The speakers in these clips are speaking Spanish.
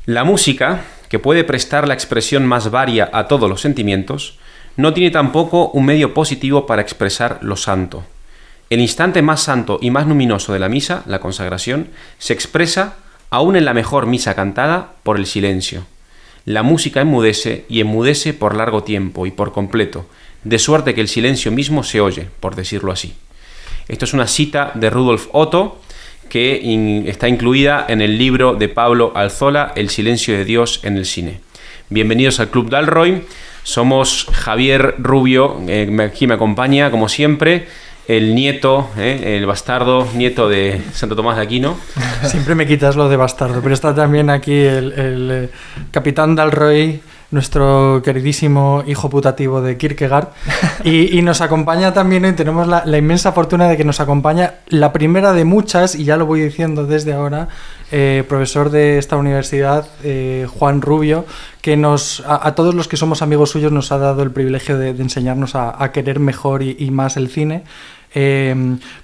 La música, que puede prestar la expresión más varia a todos los sentimientos, no tiene tampoco un medio positivo para expresar lo santo. El instante más santo y más luminoso de la misa, la consagración, se expresa, aún en la mejor misa cantada, por el silencio. La música enmudece y enmudece por largo tiempo y por completo, de suerte que el silencio mismo se oye, por decirlo así. Esto es una cita de Rudolf Otto, que está incluida en el libro de Pablo Alzola, El silencio de Dios en el cine. Bienvenidos al Club Dalroy. Somos Javier Rubio, aquí me acompaña, como siempre, el nieto, el bastardo nieto de Santo Tomás de Aquino. Siempre me quitas lo de bastardo, pero está también aquí el capitán Dalroy, nuestro queridísimo hijo putativo de Kierkegaard, y nos acompaña también hoy. Tenemos la inmensa fortuna de que nos acompaña la primera de muchas, y ya lo voy diciendo desde ahora, profesor de esta universidad, Juan Rubio, que a todos los que somos amigos suyos nos ha dado el privilegio de enseñarnos a querer mejor y más el cine.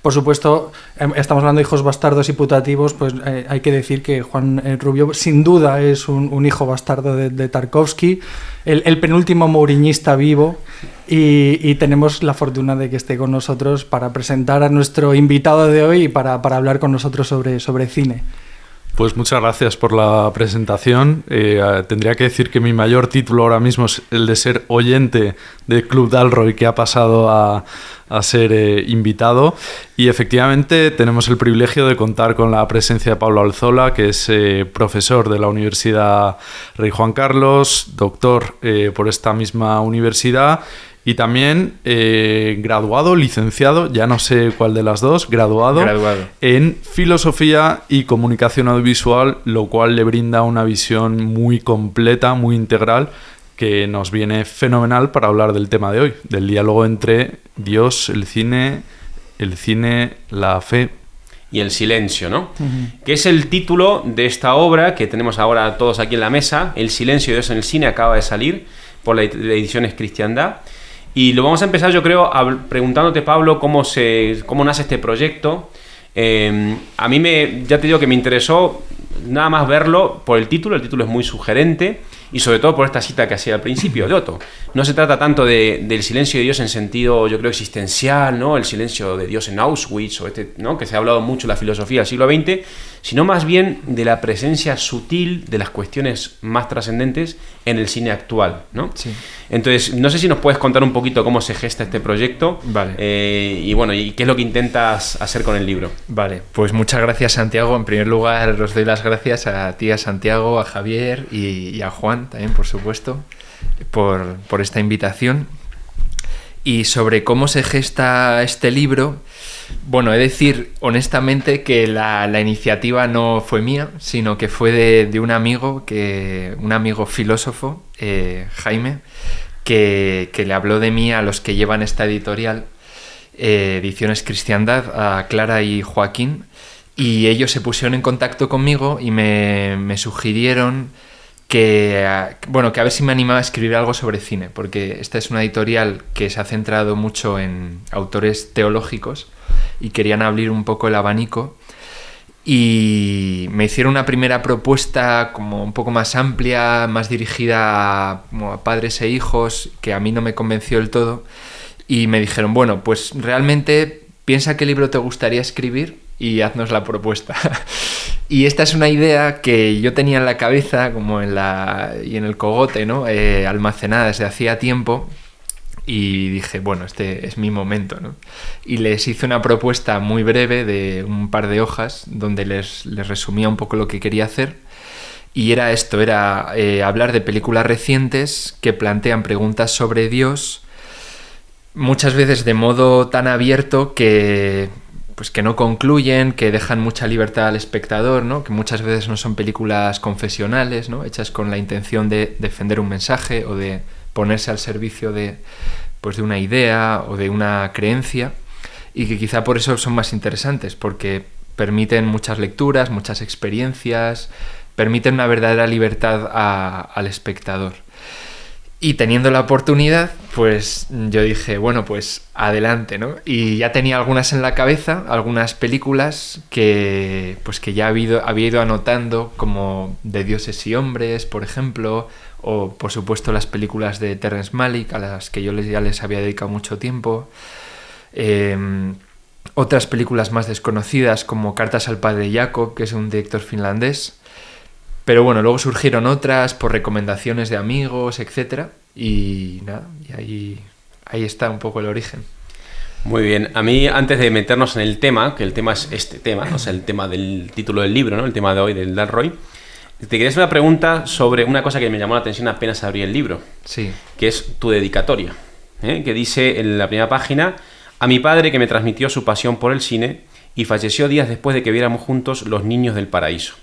Por supuesto, estamos hablando de hijos bastardos y putativos, pues hay que decir que Juan Rubio sin duda es un hijo bastardo de Tarkovsky, el penúltimo mouriñista vivo, y tenemos la fortuna de que esté con nosotros para presentar a nuestro invitado de hoy y para hablar con nosotros sobre cine. Pues muchas gracias por la presentación. Tendría que decir que mi mayor título ahora mismo es el de ser oyente del Club Dalroy, que ha pasado a ser invitado. Y efectivamente tenemos el privilegio de contar con la presencia de Pablo Alzola, que es profesor de la Universidad Rey Juan Carlos, doctor por esta misma universidad. Y también graduado, licenciado, ya no sé cuál de las dos, graduado en Filosofía y Comunicación Audiovisual, lo cual le brinda una visión muy completa, muy integral, que nos viene fenomenal para hablar del tema de hoy, del diálogo entre Dios, el cine, la fe y el silencio, ¿no? Que es el título de esta obra que tenemos ahora todos aquí en la mesa. El silencio de Dios en el cine acaba de salir por la edición Es Cristiandad. Y lo vamos a empezar, yo creo, preguntándote, Pablo, cómo nace este proyecto. A mí ya te digo que me interesó nada más verlo por el título. El título es muy sugerente, y sobre todo por esta cita que hacía al principio de Otto. No se trata tanto del silencio de Dios en sentido, yo creo, existencial, ¿no? El silencio de Dios en Auschwitz, ¿no? Que se ha hablado mucho en la filosofía del siglo XX, sino más bien de la presencia sutil de las cuestiones más trascendentes en el cine actual, ¿no? Sí. Entonces, no sé si nos puedes contar un poquito cómo se gesta este proyecto. Vale. Y qué es lo que intentas hacer con el libro. Vale, pues muchas gracias, Santiago. En primer lugar, os doy las gracias a ti, a Santiago, a Javier y a Juan también, por supuesto, por esta invitación. Y sobre cómo se gesta este libro, bueno, he de decir honestamente que la iniciativa no fue mía, sino que fue de un amigo filósofo, Jaime, que le habló de mí a los que llevan esta editorial, Ediciones Cristiandad, a Clara y Joaquín, y ellos se pusieron en contacto conmigo y me sugirieron que a ver si me animaba a escribir algo sobre cine, porque esta es una editorial que se ha centrado mucho en autores teológicos y querían abrir un poco el abanico, y me hicieron una primera propuesta como un poco más amplia, más dirigida a padres e hijos, que a mí no me convenció del todo, y me dijeron, bueno, pues realmente piensa qué libro te gustaría escribir y haznos la propuesta. Y esta es una idea que yo tenía en la cabeza como en el cogote, ¿no? Almacenada desde hacía tiempo, y dije, bueno, este es mi momento, ¿no? Y les hice una propuesta muy breve de un par de hojas donde les resumía un poco lo que quería hacer, y era esto, hablar de películas recientes que plantean preguntas sobre Dios, muchas veces de modo tan abierto que no concluyen, que dejan mucha libertad al espectador, ¿no? Que muchas veces no son películas confesionales, ¿no? Hechas con la intención de defender un mensaje o de ponerse al servicio de una idea o de una creencia, y que quizá por eso son más interesantes, porque permiten muchas lecturas, muchas experiencias, permiten una verdadera libertad al espectador. Y teniendo la oportunidad, pues yo dije, bueno, pues adelante, ¿no? Y ya tenía algunas en la cabeza, algunas películas que ya había ido anotando, como De dioses y hombres, por ejemplo, o por supuesto las películas de Terrence Malick, a las que yo ya les había dedicado mucho tiempo. Otras películas más desconocidas, como Cartas al padre Jacob, que es un director finlandés. Pero bueno, luego surgieron otras por recomendaciones de amigos, etcétera, y nada, y ahí está un poco el origen. Muy bien. A mí, antes de meternos en el tema, que el tema es este tema, o sea, el tema del título del libro, ¿no? El tema de hoy del Dalroy, te quería hacer una pregunta sobre una cosa que me llamó la atención apenas abrí el libro, Sí. que es tu dedicatoria, que dice en la primera página: a mi padre, que me transmitió su pasión por el cine y falleció días después de que viéramos juntos Los niños del paraíso.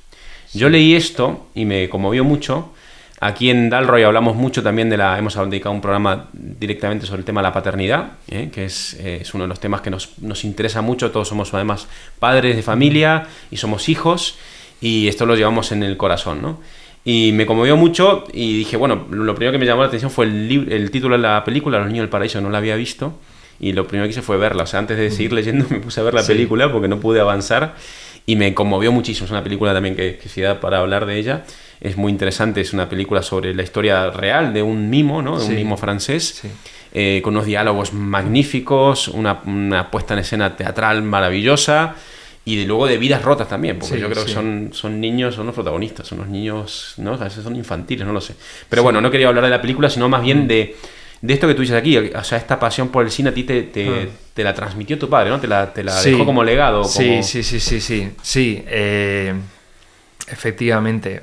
Yo leí esto y me conmovió mucho. Aquí en Dalroy hablamos mucho también hemos dedicado un programa directamente sobre el tema de la paternidad, que es uno de los temas que nos interesa mucho. Todos somos además padres de familia y somos hijos, y esto lo llevamos en el corazón, ¿no? Y me conmovió mucho y dije, bueno, lo primero que me llamó la atención fue el título de la película, Los niños del paraíso, no la había visto, y lo primero que hice fue verla. O sea, antes de seguir leyendo me puse a ver la película porque no pude avanzar. Y me conmovió muchísimo. Es una película también que sí da para hablar de ella. Es muy interesante. Es una película sobre la historia real de un mimo, ¿no? De un mimo francés. Sí. Con unos diálogos magníficos, una puesta en escena teatral maravillosa. Y luego de vidas rotas también. Porque yo creo que son niños, son los protagonistas. Son los niños, ¿no? A veces son infantiles, no lo sé. Pero bueno, no quería hablar de la película, sino más bien de esto que tú dices aquí. O sea, esta pasión por el cine a ti te la transmitió tu padre, ¿no? Te la dejó como legado. Como... Sí. Efectivamente.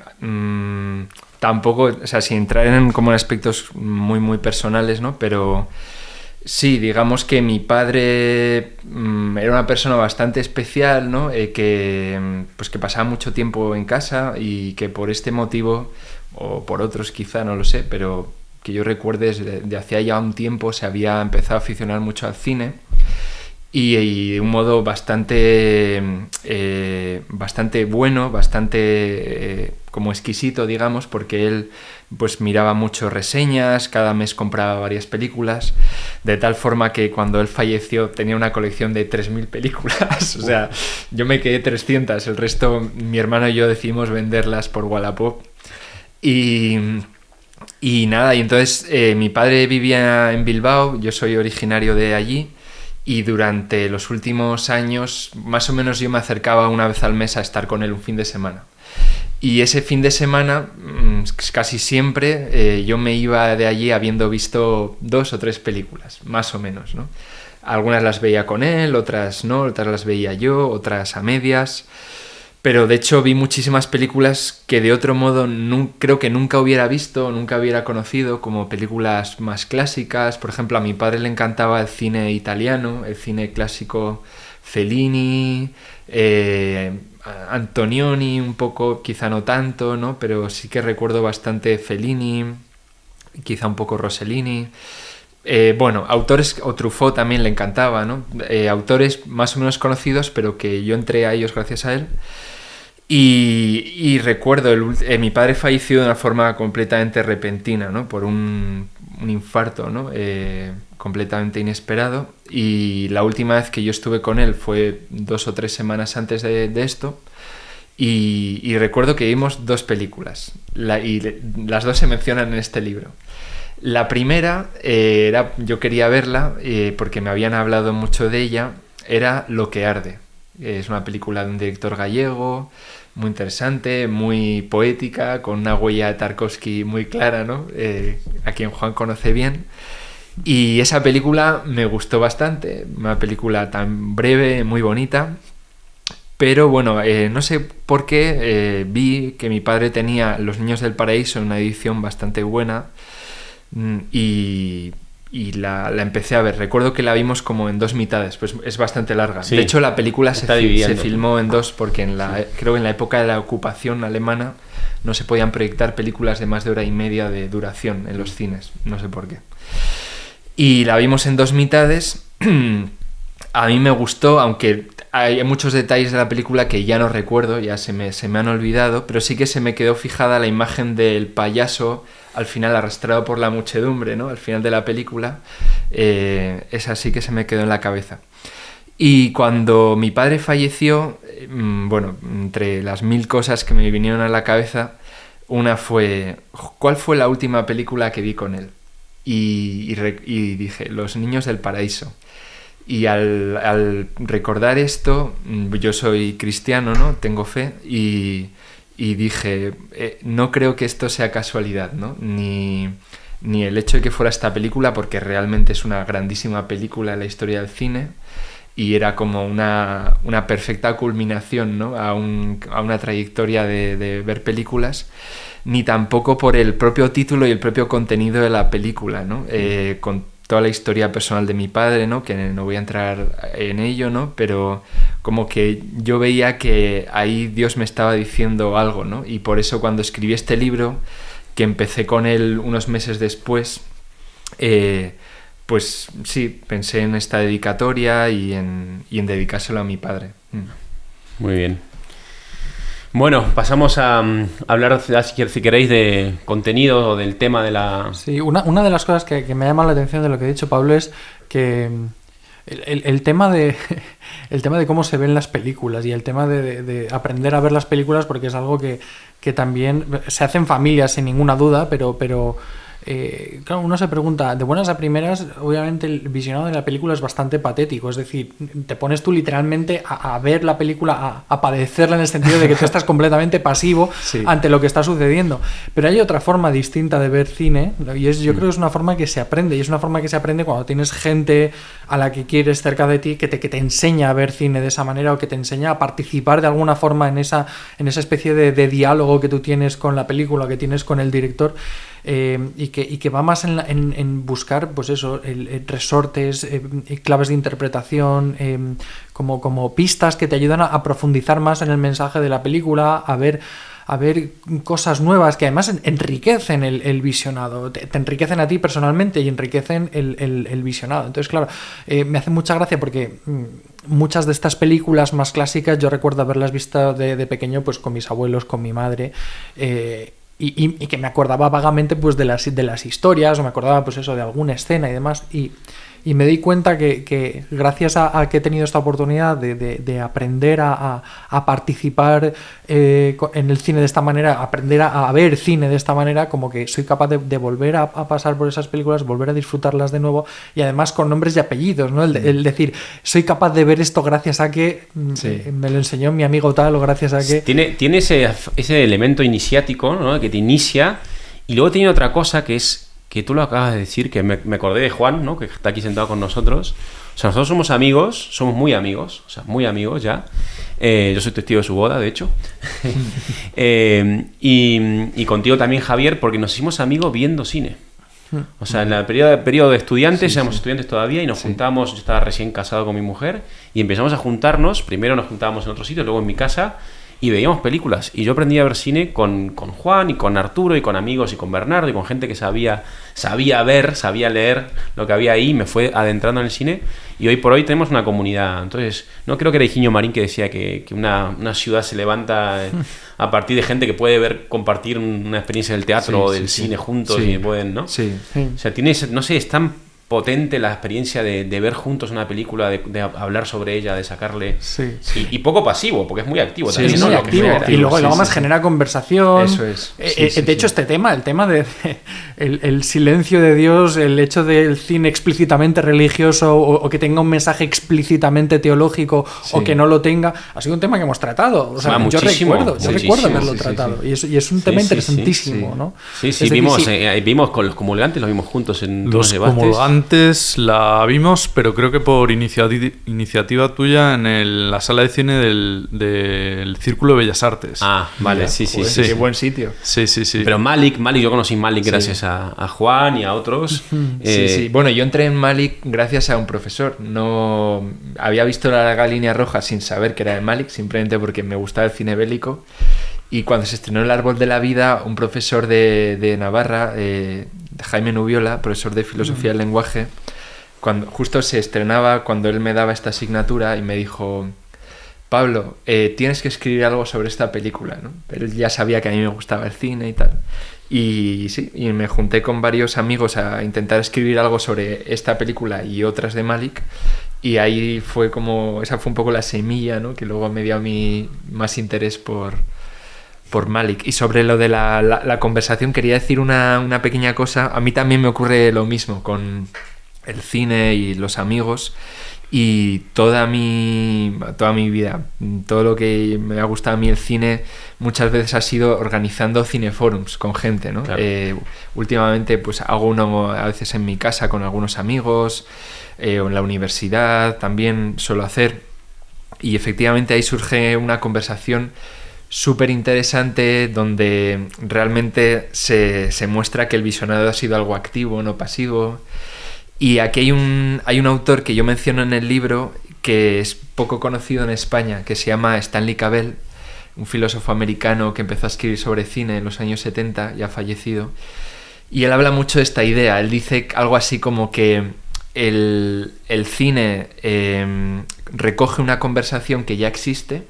Tampoco, o sea, sin entrar en como en aspectos muy, muy personales, ¿no? Pero sí, digamos que mi padre era una persona bastante especial, ¿no? Que pasaba mucho tiempo en casa y que por este motivo, o por otros quizá, no lo sé, pero que yo recuerde, de hacía ya un tiempo se había empezado a aficionar mucho al cine, y de un modo bastante bueno, bastante como exquisito, digamos, porque él pues miraba mucho reseñas, cada mes compraba varias películas, de tal forma que cuando él falleció tenía una colección de 3.000 películas. O sea, yo me quedé 300, el resto mi hermano y yo decidimos venderlas por Wallapop. Y nada, y entonces mi padre vivía en Bilbao, yo soy originario de allí, y durante los últimos años más o menos yo me acercaba una vez al mes a estar con él un fin de semana. Y ese fin de semana, casi siempre, yo me iba de allí habiendo visto 2 o 3 películas, más o menos, ¿no? Algunas las veía con él, otras no, otras las veía yo, otras a medias. Pero de hecho vi muchísimas películas que de otro modo creo que nunca hubiera visto, nunca hubiera conocido, como películas más clásicas. Por ejemplo, a mi padre le encantaba el cine italiano, el cine clásico, Fellini, Antonioni un poco, quizá no tanto, ¿no? Pero sí que recuerdo bastante Fellini, quizá un poco Rossellini. Autores, o Truffaut también le encantaba, ¿no? Autores más o menos conocidos, pero que yo entré a ellos gracias a él. Y recuerdo, mi padre falleció de una forma completamente repentina, ¿no? Por un infarto, ¿no? Completamente inesperado. Y la última vez que yo estuve con él fue 2 o 3 semanas antes de esto. Y recuerdo que vimos 2 películas. Y las 2 se mencionan en este libro. La primera, yo quería verla porque me habían hablado mucho de ella, era Lo que arde. Es una película de un director gallego, muy interesante, muy poética, con una huella de Tarkovsky muy clara, ¿no? A quien Juan conoce bien. Y esa película me gustó bastante, una película tan breve, muy bonita. Pero bueno, no sé por qué vi que mi padre tenía Los niños del paraíso en una edición bastante buena. Y la empecé a ver. Recuerdo que la vimos como en 2 mitades, pues es bastante larga. Sí, de hecho, la película se filmó en 2 porque creo que en la época de la ocupación alemana no se podían proyectar películas de más de 1h30 de duración en los cines, no sé por qué. Y la vimos en 2 mitades. A mí me gustó, aunque hay muchos detalles de la película que ya no recuerdo, ya se me han olvidado, pero sí que se me quedó fijada la imagen del payaso al final arrastrado por la muchedumbre, ¿no? Al final de la película, esa sí que se me quedó en la cabeza. Y cuando mi padre falleció, bueno, entre las 1000 cosas que me vinieron a la cabeza, una fue, ¿cuál fue la última película que vi con él? Y dije, Los Niños del Paraíso. Y al recordar esto, yo soy cristiano, ¿no? Tengo fe, y dije, no creo que esto sea casualidad, ¿no? Ni el hecho de que fuera esta película, porque realmente es una grandísima película en la historia del cine, y era como una perfecta culminación, ¿no? a una trayectoria de ver películas, ni tampoco por el propio título y el propio contenido de la película, ¿no? Con toda la historia personal de mi padre, ¿no? Que no voy a entrar en ello, ¿no? Pero como que yo veía que ahí Dios me estaba diciendo algo, ¿no? Y por eso cuando escribí este libro, que empecé con él unos meses después, pues sí, pensé en esta dedicatoria y en dedicárselo a mi padre. Muy bien. Bueno, pasamos a hablar, si queréis, de contenido o del tema de la... Sí, una de las cosas que me ha llamado la atención de lo que ha dicho Pablo es que el tema de cómo se ven las películas y el tema de aprender a ver las películas, porque es algo que también se hace en familias sin ninguna duda, pero claro, uno se pregunta, de buenas a primeras, obviamente el visionado de la película es bastante patético, es decir, te pones tú literalmente a ver la película, a padecerla, en el sentido de que tú estás completamente pasivo ante lo que está sucediendo. Pero hay otra forma distinta de ver cine, y yo creo que es una forma que se aprende, y es una forma que se aprende cuando tienes gente a la que quieres cerca de ti, que te enseña a ver cine de esa manera, o que te enseña a participar de alguna forma en esa especie de diálogo que tú tienes con la película, que tienes con el director. Y que va más en buscar, pues eso, resortes, claves de interpretación, como pistas que te ayudan a profundizar más en el mensaje de la película, a ver cosas nuevas que además enriquecen el visionado, te enriquecen a ti personalmente y enriquecen el visionado. Entonces, claro, me hace mucha gracia porque muchas de estas películas más clásicas yo recuerdo haberlas visto de pequeño, pues con mis abuelos, con mi madre, y que me acordaba vagamente pues de las historias, o me acordaba pues eso de alguna escena y demás, y me di cuenta que gracias a que he tenido esta oportunidad de aprender a participar en el cine de esta manera, aprender a ver cine de esta manera, como que soy capaz de volver a pasar por esas películas, volver a disfrutarlas de nuevo, y además con nombres y apellidos, ¿no? El decir, soy capaz de ver esto gracias a que me lo enseñó mi amigo tal, o gracias a que... Tiene ese elemento iniciático, ¿no? Que te inicia, y luego tiene otra cosa que es que tú lo acabas de decir, que me acordé de Juan, ¿no? Que está aquí sentado con nosotros. O sea, nosotros somos amigos, somos muy amigos, o sea, muy amigos ya. Yo soy testigo de su boda, de hecho. Y contigo también, Javier, porque nos hicimos amigos viendo cine. O sea, en el periodo de estudiantes, éramos estudiantes todavía, y nos juntamos, yo estaba recién casado con mi mujer, y empezamos a juntarnos. Primero nos juntábamos en otro sitio, luego en mi casa, y veíamos películas. Y yo aprendí a ver cine con Juan y con Arturo y con amigos y con Bernardo y con gente que sabía ver, sabía leer lo que había ahí. Me fue adentrando en el cine, y hoy por hoy tenemos una comunidad. Entonces, no creo que era Higinio Marín que decía que una ciudad se levanta a partir de gente que puede compartir una experiencia del teatro o del cine juntos, y pueden, ¿no? Sí. O sea, no sé, es tan potente la experiencia de ver juntos una película, de hablar sobre ella, de sacarle... Y poco pasivo, porque es muy activo también. Es muy activo. Y luego más genera conversación. Eso es. De hecho, el tema de el silencio de Dios, el hecho del cine explícitamente religioso, o que tenga un mensaje explícitamente teológico, o que no lo tenga, ha sido un tema que hemos tratado. O sea, yo recuerdo haberlo tratado. Y es un tema interesantísimo, ¿no? Sí, vimos con los comulgantes, lo vimos juntos en los debates. Antes la vimos, pero creo que por iniciativa tuya en la sala de cine del Círculo de Bellas Artes. Ah, vale, sí. Qué buen sitio. Sí. Pero Malik, yo conocí Malik gracias a Juan y a otros. Sí. Bueno, yo entré en Malik gracias a un profesor. No había visto La larga línea roja sin saber que era de Malik, simplemente porque me gustaba el cine bélico. Y cuando se estrenó El árbol de la vida, un profesor de Navarra, Jaime Nubiola, profesor de filosofía del lenguaje, cuando justo se estrenaba, cuando él me daba esta asignatura, y me dijo: Pablo, tienes que escribir algo sobre esta película, ¿no? Pero él ya sabía que a mí me gustaba el cine y tal. Y sí, y me junté con varios amigos a intentar escribir algo sobre esta película y otras de Malick. Y ahí fue como, esa fue un poco la semilla, ¿no? Que luego me dio a mí más interés por Malick. Y sobre lo de la conversación, quería decir una pequeña cosa. A mí también me ocurre lo mismo con el cine y los amigos. Y toda mi vida, todo lo que me ha gustado a mí el cine, muchas veces ha sido organizando cineforums con gente, ¿no? Claro. Últimamente pues hago uno a veces en mi casa con algunos amigos, o en la universidad también suelo hacer. Y efectivamente ahí surge una conversación súper interesante donde realmente se muestra que el visionado ha sido algo activo, no pasivo. Y aquí hay un autor que yo menciono en el libro que es poco conocido en España, que se llama Stanley Cavell, un filósofo americano que empezó a escribir sobre cine en los años 70, ya fallecido. Y él habla mucho de esta idea. Él dice algo así como que el cine recoge una conversación que ya existe,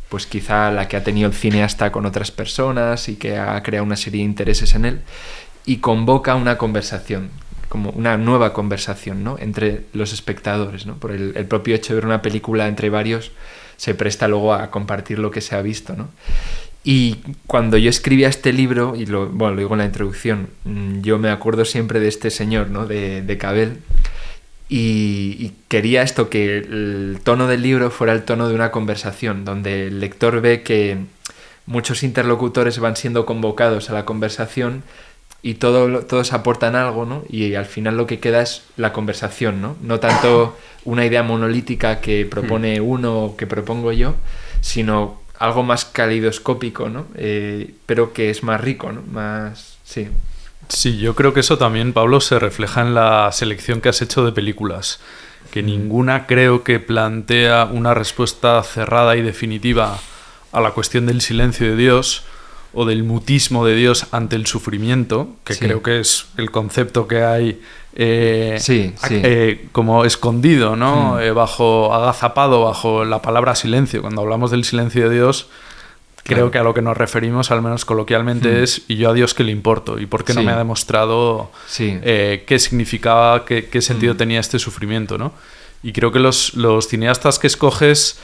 pues quizá la que ha tenido el cineasta con otras personas y que ha creado una serie de intereses en él, y convoca una conversación, como una nueva conversación, ¿no? Entre los espectadores, ¿no? Por el propio hecho de ver una película entre varios se presta luego a compartir lo que se ha visto, ¿no? Y cuando yo escribía este libro, y lo digo en la introducción, yo me acuerdo siempre de este señor, ¿no? de Cavell, y quería esto, que el tono del libro fuera el tono de una conversación, donde el lector ve que muchos interlocutores van siendo convocados a la conversación y todos aportan algo, ¿no? Y al final lo que queda es la conversación, ¿no? No tanto una idea monolítica que propone uno o que propongo yo, sino algo más calidoscópico, ¿no? Pero que es más rico, ¿no? Más... sí. Sí, yo creo que eso también, Pablo, se refleja en la selección que has hecho de películas, que ninguna creo que plantea una respuesta cerrada y definitiva a la cuestión del silencio de Dios o del mutismo de Dios ante el sufrimiento, que sí. Creo que es el concepto que hay como escondido, ¿no? Agazapado bajo la palabra silencio. Cuando hablamos del silencio de Dios, creo que a lo que nos referimos, al menos coloquialmente, es ¿y yo a Dios qué le importo? ¿Y por qué no me ha demostrado qué significaba, qué sentido tenía este sufrimiento, ¿no? Y creo que los cineastas que escoges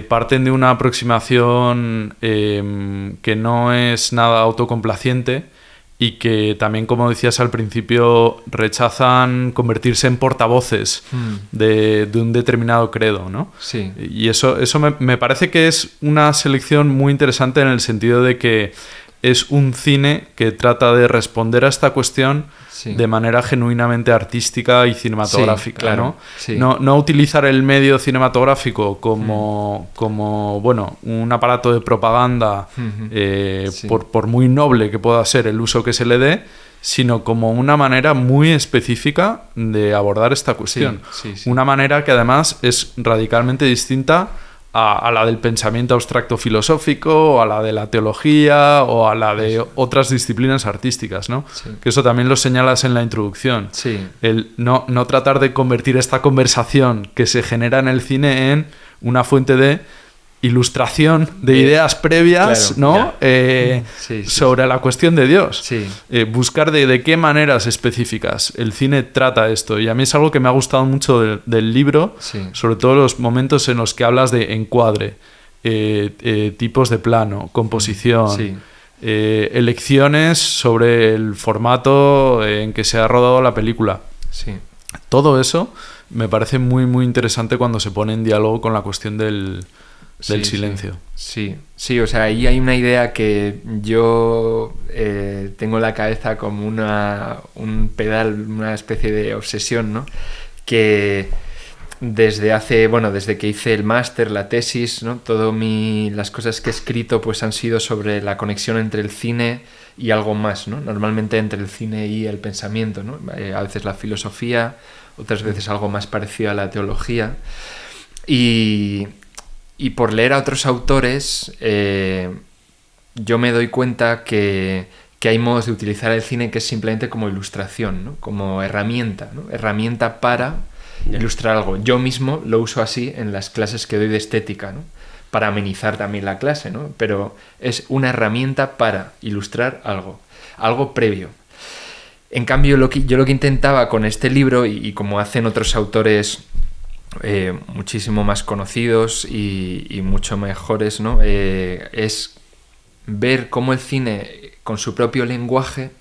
parten de una aproximación que no es nada autocomplaciente y que también, como decías al principio, rechazan convertirse en portavoces de un determinado credo, ¿no? Sí. Y eso me parece que es una selección muy interesante en el sentido de que es un cine que trata de responder a esta cuestión de manera genuinamente artística y cinematográfica, sí, claro, ¿no? Sí. No utilizar el medio cinematográfico como bueno, un aparato de propaganda por muy noble que pueda ser el uso que se le dé, sino como una manera muy específica de abordar esta cuestión. Sí. Una manera que además es radicalmente distinta a la del pensamiento abstracto filosófico, o a la de la teología, o a la de otras disciplinas artísticas, ¿no? Sí. Que eso también lo señalas en la introducción. Sí. El no tratar de convertir esta conversación que se genera en el cine en una fuente de ilustración de ideas previas, claro, ¿no? Sobre la cuestión de Dios. Sí. Buscar de qué maneras específicas el cine trata esto. Y a mí es algo que me ha gustado mucho del libro, sobre todo los momentos en los que hablas de encuadre, tipos de plano, composición, elecciones sobre el formato en que se ha rodado la película. Sí. Todo eso me parece muy, muy interesante cuando se pone en diálogo con la cuestión del silencio. Sí, o sea, ahí hay una idea que yo tengo en la cabeza como un pedal, una especie de obsesión, ¿no? Que desde que hice el máster, la tesis, ¿no? Las cosas que he escrito pues han sido sobre la conexión entre el cine y algo más, ¿no? Normalmente entre el cine y el pensamiento, ¿no? A veces la filosofía, otras veces algo más parecido a la teología. Y por leer a otros autores, yo me doy cuenta que hay modos de utilizar el cine que es simplemente como ilustración, ¿no? Como herramienta, ¿no? Herramienta para ilustrar algo. Yo mismo lo uso así en las clases que doy de estética, ¿no? para amenizar también la clase, ¿no? Pero es una herramienta para ilustrar algo previo. En cambio, yo lo que intentaba con este libro, y como hacen otros autores muchísimo más conocidos y mucho mejores, ¿no? Es ver cómo el cine, con su propio lenguaje,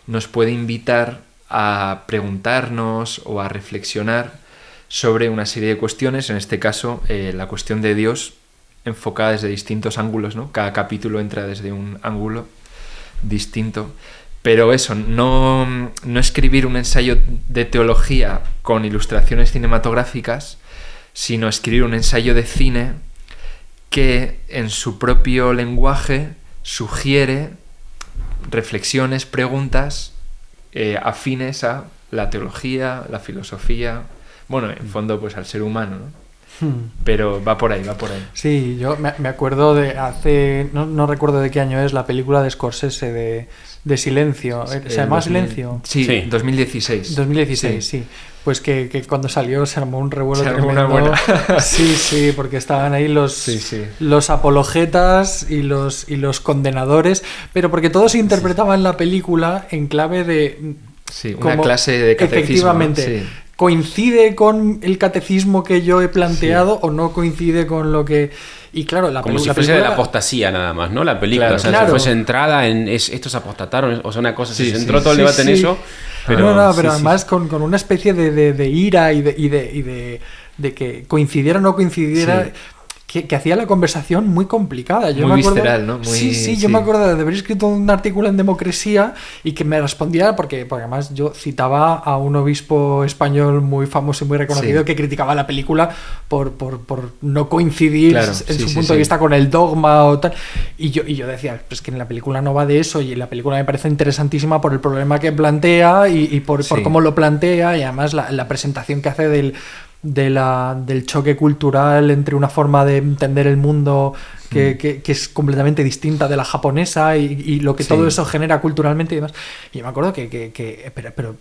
nos puede invitar a preguntarnos o a reflexionar sobre una serie de cuestiones, en este caso la cuestión de Dios enfocada desde distintos ángulos, ¿no? Cada capítulo entra desde un ángulo distinto. Pero eso, no escribir un ensayo de teología con ilustraciones cinematográficas, sino escribir un ensayo de cine que en su propio lenguaje sugiere reflexiones, preguntas afines a la teología, la filosofía, bueno, en fondo pues al ser humano, ¿no? Pero va por ahí. Sí, yo me acuerdo de hace... No recuerdo de qué año es la película de Scorsese de Silencio. ¿Se llama Silencio? Sí, 2016. 2016, sí. Pues que cuando salió se armó un revuelo tremendo. Sí, porque estaban ahí los apologetas y los condenadores, pero porque todos interpretaban la película en clave de... Sí, una clase de catecismo. Efectivamente. Sí. ¿Coincide con el catecismo que yo he planteado o no coincide con lo que...? Y claro, como si fuese de la apostasía nada más, ¿no? La película, claro, o sea, claro. Si fuese entrada en estos apostataron, o sea, una cosa, se centró todo el debate en eso. Pero además con una especie de ira y de que coincidiera o no coincidiera... Que hacía la conversación muy complicada. Yo muy me acuerdo, visceral, ¿no? Yo me acuerdo de haber escrito un artículo en Democresía y que me respondía, porque además yo citaba a un obispo español muy famoso y muy reconocido que criticaba la película por no coincidir en su punto de vista con el dogma o tal. Y yo decía, pues que en la película no va de eso, y la película me parece interesantísima por el problema que plantea y por cómo lo plantea, y además la presentación que hace del choque cultural entre una forma de entender el mundo que es completamente distinta de la japonesa y lo que todo eso genera culturalmente y demás. Y yo me acuerdo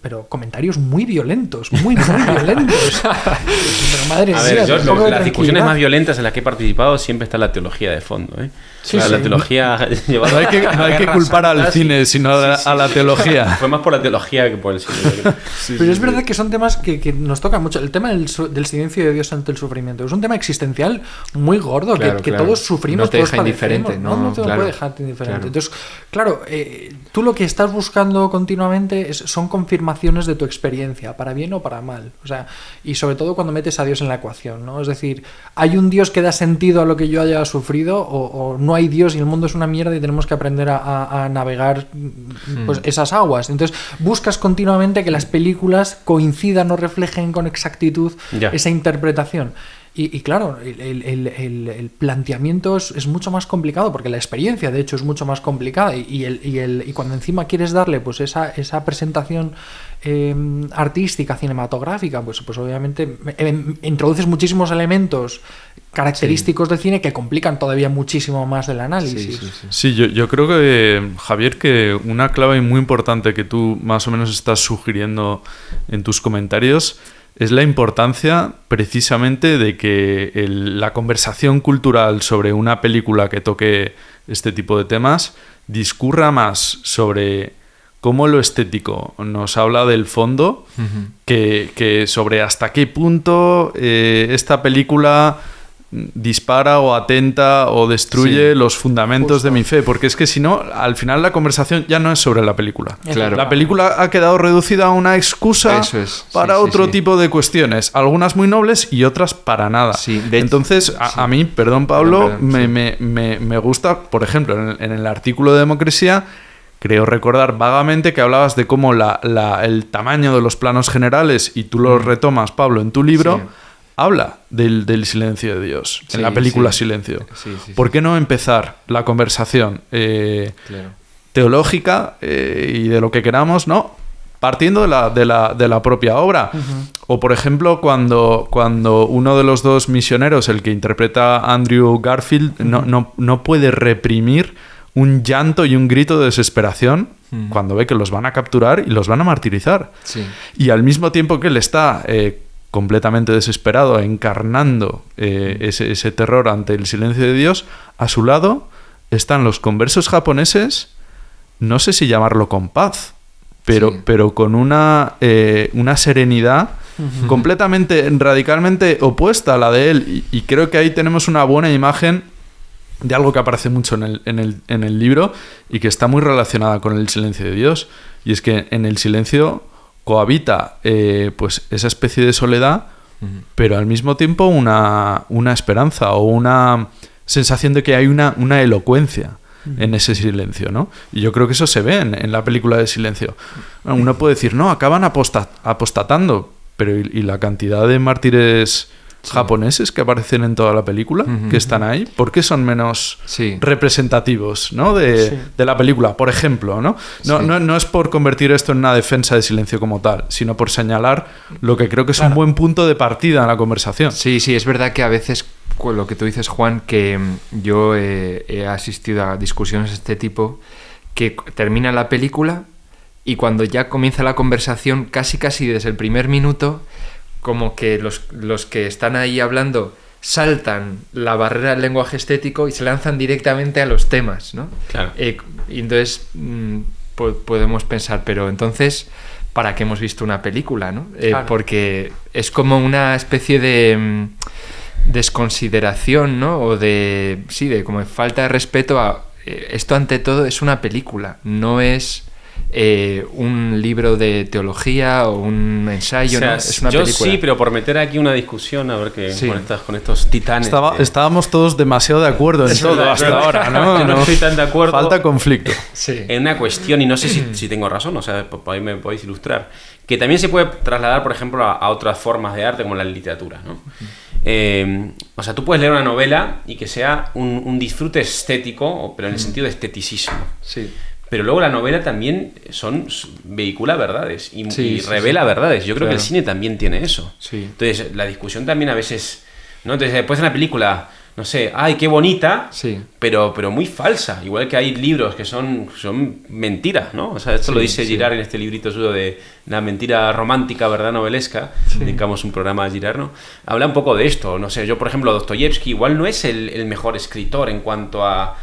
pero comentarios muy violentos, muy violentos. Pero madre mía, las discusiones más violentas en las que he participado siempre está la teología de fondo, ¿eh? La teología... No hay que culpar al cine, sino a la teología. Fue más por la teología que por el cine. Pero es verdad que son temas que nos tocan mucho. El tema del silencio de Dios ante el sufrimiento es un tema existencial muy gordo, que todos sufrimos. No te deja indiferente. No te puede dejar indiferente. Entonces, claro, tú lo que estás buscando continuamente son confirmaciones de tu experiencia, para bien o para mal. O sea, y sobre todo cuando metes a Dios en la ecuación, ¿no? Es decir, ¿hay un Dios que da sentido a lo que yo haya sufrido o no hay Dios y el mundo es una mierda y tenemos que aprender a navegar pues, esas aguas? Entonces, buscas continuamente que las películas coincidan o reflejen con exactitud esa interpretación. Y claro, el planteamiento es mucho más complicado porque la experiencia, de hecho, es mucho más complicada y cuando encima quieres darle pues esa presentación artística, cinematográfica, pues obviamente introduces muchísimos elementos característicos del cine que complican todavía muchísimo más el análisis. Sí, yo creo que, Javier, que una clave muy importante que tú más o menos estás sugiriendo en tus comentarios es la importancia precisamente de que la conversación cultural sobre una película que toque este tipo de temas discurra más sobre cómo lo estético nos habla del fondo que sobre hasta qué punto esta película dispara o atenta o destruye los fundamentos de mi fe, porque es que si no, al final la conversación ya no es sobre la película. Claro. La película ha quedado reducida a una excusa para otro tipo de cuestiones, algunas muy nobles y otras para nada. Entonces, a mí, perdón Pablo, me gusta, por ejemplo, en el artículo de Democresía, creo recordar vagamente que hablabas de cómo el tamaño de los planos generales, y tú lo retomas, Pablo, en tu libro, habla del silencio de Dios, en la película Silencio. ¿Por qué no empezar la conversación teológica y de lo que queramos, no? Partiendo de la propia obra. O, por ejemplo, cuando uno de los dos misioneros, el que interpreta a Andrew Garfield, no puede reprimir un llanto y un grito de desesperación cuando ve que los van a capturar y los van a martirizar. Y al mismo tiempo que él está completamente desesperado, encarnando ese terror ante el silencio de Dios, a su lado están los conversos japoneses, no sé si llamarlo con paz, pero con una serenidad completamente, radicalmente opuesta a la de él. Y creo que ahí tenemos una buena imagen de algo que aparece mucho en el libro y que está muy relacionada con el silencio de Dios. Y es que en el silencio cohabita pues esa especie de soledad, pero al mismo tiempo una esperanza o una sensación de que hay una elocuencia en ese silencio, ¿no? Y yo creo que eso se ve en la película de Silencio. Uno puede decir, no, acaban apostatando, pero ¿y la cantidad de mártires japoneses que aparecen en toda la película, que están ahí? ¿Por qué son menos representativos, ¿no? de la película, por ejemplo, ¿no? No es por convertir esto en una defensa de Silencio como tal, sino por señalar lo que creo que es un buen punto de partida en la conversación. Sí, es verdad que a veces lo que tú dices, Juan, que yo he asistido a discusiones de este tipo, que termina la película y cuando ya comienza la conversación, casi desde el primer minuto, como que los que están ahí hablando saltan la barrera del lenguaje estético y se lanzan directamente a los temas, ¿no? Claro. Y entonces podemos pensar, pero entonces, ¿para qué hemos visto una película, no? Claro. Porque es como una especie de desconsideración, ¿no? O de como falta de respeto a... esto ante todo es una película, no es... un libro de teología o un ensayo, o sea, ¿no? Es una yo película. Sí, pero por meter aquí una discusión, a ver qué con estos titanes. Estábamos todos demasiado de acuerdo en todo hasta ahora, ¿no? Yo no estoy tan de acuerdo. Falta conflicto. En una cuestión, y no sé si tengo razón, o sea, ahí me podéis ilustrar, que también se puede trasladar, por ejemplo, a otras formas de arte como la literatura, ¿no? O sea, tú puedes leer una novela y que sea un disfrute estético, pero en el sentido de esteticismo. Sí. Pero luego la novela también vehicula verdades y revela verdades. Yo creo que el cine también tiene eso. Sí. Entonces, la discusión también a veces... ¿no? Entonces, después de la película, no sé, ¡ay, qué bonita! Pero muy falsa. Igual que hay libros que son mentiras, ¿no? O sea, esto lo dice Girard en este librito suyo de la mentira romántica, ¿verdad? Novelesca. Dedicamos un programa a Girard, ¿no? Habla un poco de esto. No sé, yo, por ejemplo, Dostoyevsky igual no es el mejor escritor en cuanto a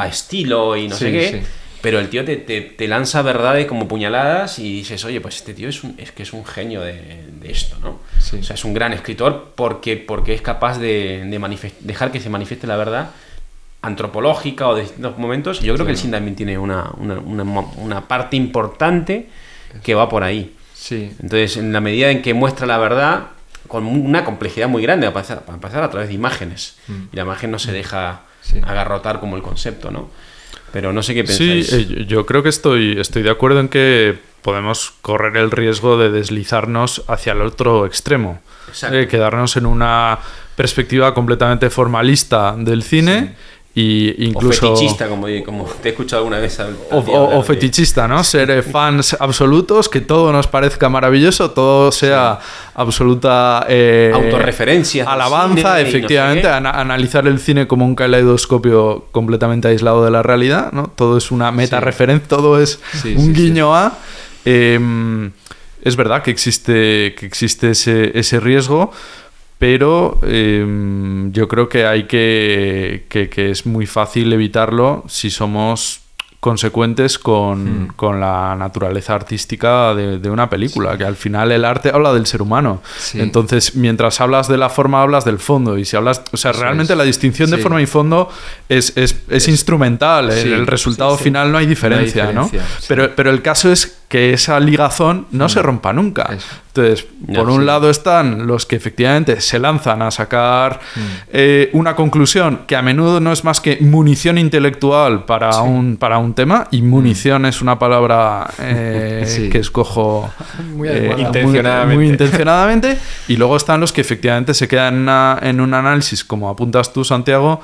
estilo y no sé qué. Sí. Pero el tío te lanza verdades como puñaladas y dices, oye, pues este tío es que es un genio de esto, ¿no? Sí. O sea, es un gran escritor porque es capaz de dejar que se manifieste la verdad antropológica o de distintos momentos. Y yo creo que el cine también tiene una parte importante que va por ahí. Sí. Entonces, en la medida en que muestra la verdad con una complejidad muy grande, para empezar a través de imágenes. Y la imagen no se deja agarrotar como el concepto, ¿no? Pero no sé qué pensáis. Sí, yo creo que estoy de acuerdo en que podemos correr el riesgo de deslizarnos hacia el otro extremo. Quedarnos en una perspectiva completamente formalista del cine y incluso... O fetichista, como te he escuchado alguna vez. O fetichista, ¿no? Ser fans absolutos, que todo nos parezca maravilloso, todo sea absoluta... autorreferencia. Alabanza, efectivamente. No sé analizar el cine como un caleidoscopio completamente aislado de la realidad, ¿no? Todo es una meta-referencia, todo es un guiño a... es verdad que existe ese riesgo, pero yo creo que hay que es muy fácil evitarlo si somos consecuentes con la naturaleza artística de una película, que al final el arte habla del ser humano. Entonces, mientras hablas de la forma, hablas del fondo, y si hablas, o sea, realmente la distinción de forma y fondo es instrumental. El resultado final no hay diferencia, ¿no? Pero el caso es que esa ligazón no se rompa nunca. Entonces, por un lado están los que efectivamente se lanzan a sacar una conclusión que a menudo no es más que munición intelectual para un tema, y munición es una palabra que escojo muy intencionadamente, y luego están los que efectivamente se quedan en un análisis, como apuntas tú, Santiago,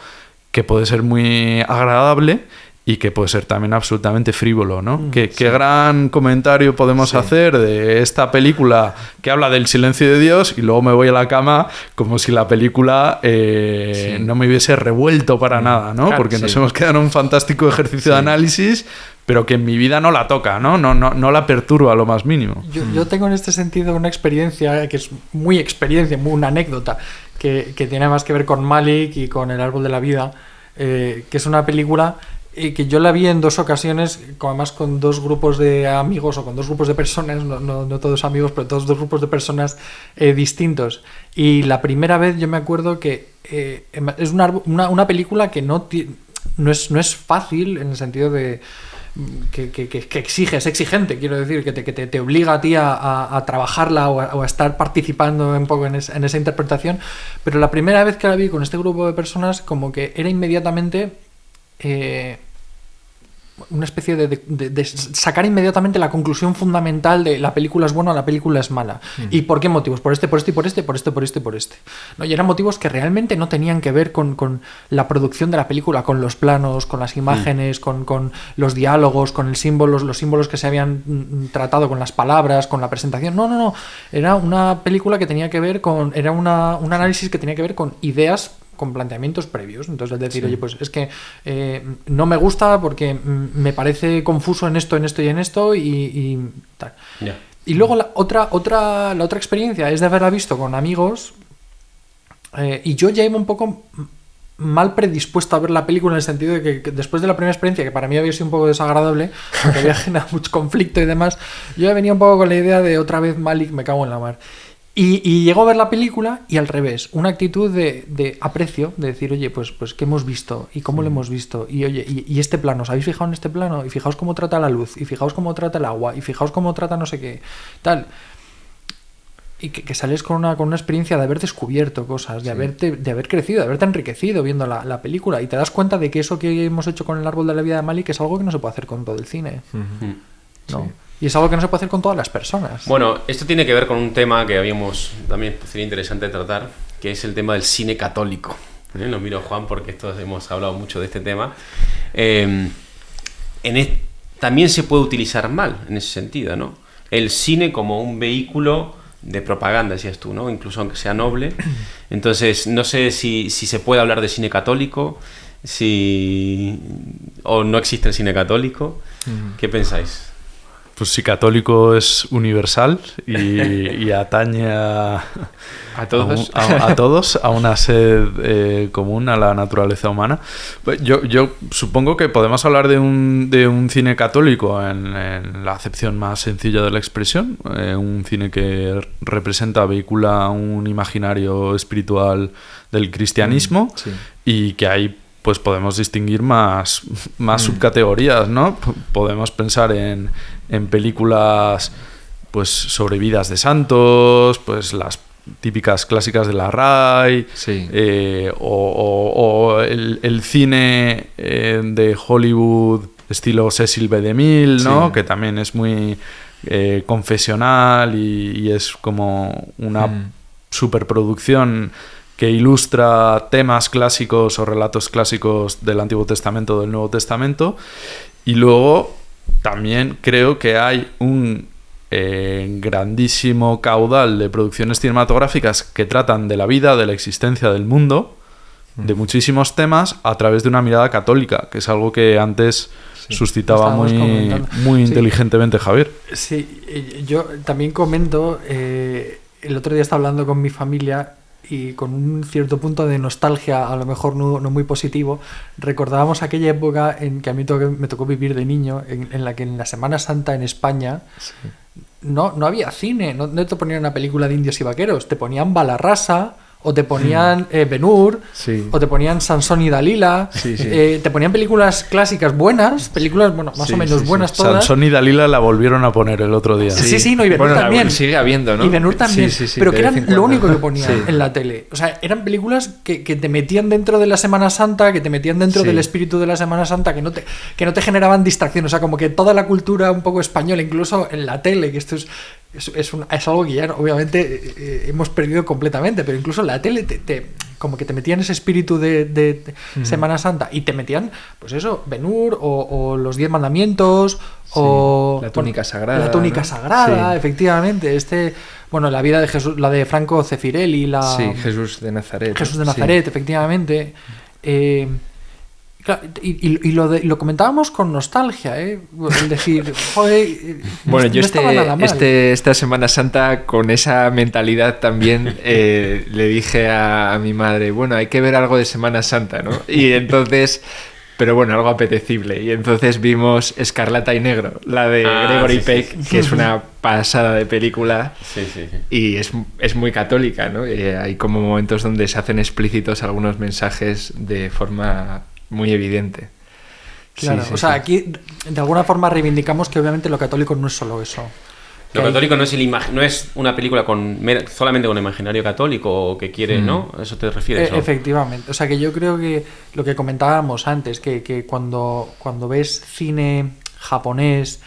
que puede ser muy agradable y que puede ser también absolutamente frívolo, ¿no? ¿Qué gran comentario podemos hacer de esta película que habla del silencio de Dios, y luego me voy a la cama como si la película no me hubiese revuelto para nada, ¿no? Claro, porque nos hemos quedado en un fantástico ejercicio de análisis, pero que en mi vida no la toca, ¿no? No la perturba lo más mínimo. Yo tengo en este sentido una experiencia que es muy una anécdota, que tiene más que ver con Malick y con El árbol de la vida, que es una película que yo la vi en 2 ocasiones, además con 2 grupos de amigos o con 2 grupos de personas, no todos amigos, pero todos 2 grupos de personas distintos. Y la primera vez yo me acuerdo que es una película que no es fácil, en el sentido de que exige, es exigente, quiero decir, que te obliga a ti a trabajarla o a estar participando un poco en esa interpretación. Pero la primera vez que la vi con este grupo de personas, como que era inmediatamente una especie de sacar inmediatamente la conclusión fundamental de la película es buena o la película es mala. ¿Y por qué motivos? Por este, ¿no? Y eran motivos que realmente no tenían que ver con la producción de la película, con los planos, con las imágenes, con los diálogos, con los símbolos que se habían tratado, con las palabras, con la presentación. No. Era una película que tenía que ver era un análisis que tenía que ver con ideas, con planteamientos previos. Entonces, es decir, oye, pues es que no me gusta porque me parece confuso en esto y tal. Yeah. Y luego la otra experiencia es de haberla visto con amigos y yo ya iba un poco mal predispuesto a ver la película, en el sentido de que después de la primera experiencia, que para mí había sido un poco desagradable, porque había generado mucho conflicto y demás, yo ya venía un poco con la idea de otra vez Malick, me cago en la mar. Y llegó a ver la película y al revés, una actitud de aprecio, de decir, oye, pues ¿qué hemos visto? ¿Y cómo lo hemos visto? Y oye, y este plano, ¿os habéis fijado en este plano? Y fijaos cómo trata la luz, y fijaos cómo trata el agua, y fijaos cómo trata no sé qué, tal. Y que sales con una experiencia de haber descubierto cosas, de haber crecido, de haberte enriquecido viendo la película, y te das cuenta de que eso que hemos hecho con El árbol de la vida de Malick es algo que no se puede hacer con todo el cine. ¿No? Sí. Y es algo que no se puede hacer con todas las personas. Bueno, esto tiene que ver con un tema que también sería interesante tratar, que es el tema del cine católico. Lo miro a Juan porque hemos hablado mucho de este tema. También se puede utilizar mal en ese sentido, ¿no? El cine como un vehículo de propaganda, decías tú, ¿no? Incluso aunque sea noble. Entonces, no sé si se puede hablar de cine católico, o no existe el cine católico. ¿Qué pensáis? Pues sí, católico es universal y atañe a todos, a una sed común, a la naturaleza humana. Yo supongo que podemos hablar de un cine católico en la acepción más sencilla de la expresión, un cine que representa, vehicula un imaginario espiritual del cristianismo, y que hay, pues podemos distinguir más subcategorías, ¿no? Podemos pensar en películas, pues, sobre vidas de santos, pues las típicas clásicas de la RAI, o el cine de Hollywood estilo Cecil B. DeMille, ¿no? Que también es muy confesional y es como una superproducción que ilustra temas clásicos o relatos clásicos del Antiguo Testamento o del Nuevo Testamento. Y luego también creo que hay un grandísimo caudal de producciones cinematográficas que tratan de la vida, de la existencia del mundo, de muchísimos temas, a través de una mirada católica, que es algo que antes suscitaba muy inteligentemente Javier. Sí, yo también comento, el otro día estaba hablando con mi familia y con un cierto punto de nostalgia, a lo mejor no muy positivo, recordábamos aquella época en que a mí me tocó vivir de niño, en la que en la Semana Santa en España no había cine, no te ponían una película de indios y vaqueros, te ponían Balarrasa, o te ponían Ben-Hur, o te ponían Sansón y Dalila, te ponían películas clásicas buenas, películas más o menos buenas todas. Sansón y Dalila la volvieron a poner el otro día. No, y Ben-Hur también. Sigue habiendo, ¿no? Y Ben-Hur también, pero que eran lo único que ponían en la tele. O sea, eran películas que te metían dentro de la Semana Santa, que te metían dentro del espíritu de la Semana Santa, que no te generaban distracción. O sea, como que toda la cultura un poco española, incluso en la tele, que esto es algo que ya obviamente hemos perdido completamente, pero incluso la tele como que te metían ese espíritu de Semana Santa, y te metían, pues eso, Ben-Hur o los 10 mandamientos, o la túnica sagrada. La túnica sagrada, efectivamente. La vida de Jesús, la de Franco Zeffirelli, Jesús de Nazaret. Jesús de Nazaret, efectivamente. Claro, y lo comentábamos con nostalgia, ¿eh? Es decir, joder, bueno, yo estaba nada mal. esta Semana Santa, con esa mentalidad también, le dije a mi madre, bueno, hay que ver algo de Semana Santa, ¿no? Y entonces, pero bueno, algo apetecible. Y entonces vimos Escarlata y Negro, la de Gregory Peck, que es una pasada de película. Sí. Y es muy católica, ¿no? Hay como momentos donde se hacen explícitos algunos mensajes de forma muy evidente. Claro, o sea, aquí de alguna forma reivindicamos que obviamente lo católico no es solo eso. Lo católico no es una película solamente con imaginario católico o que quiere, ¿no? ¿A eso te refieres? Efectivamente. O sea, que yo creo que lo que comentábamos antes, que cuando ves cine japonés,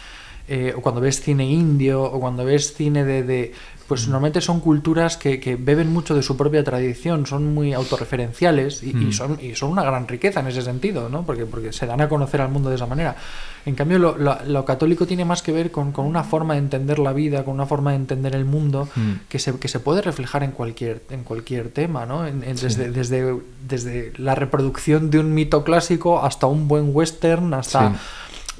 o cuando ves cine indio, o cuando ves cine pues normalmente son culturas que beben mucho de su propia tradición, son muy autorreferenciales y son una gran riqueza en ese sentido, ¿no? Porque se dan a conocer al mundo de esa manera. En cambio, lo católico tiene más que ver con una forma de entender la vida, con una forma de entender el mundo que se puede reflejar en cualquier tema, ¿no? Desde la reproducción de un mito clásico hasta un buen western, hasta... Sí.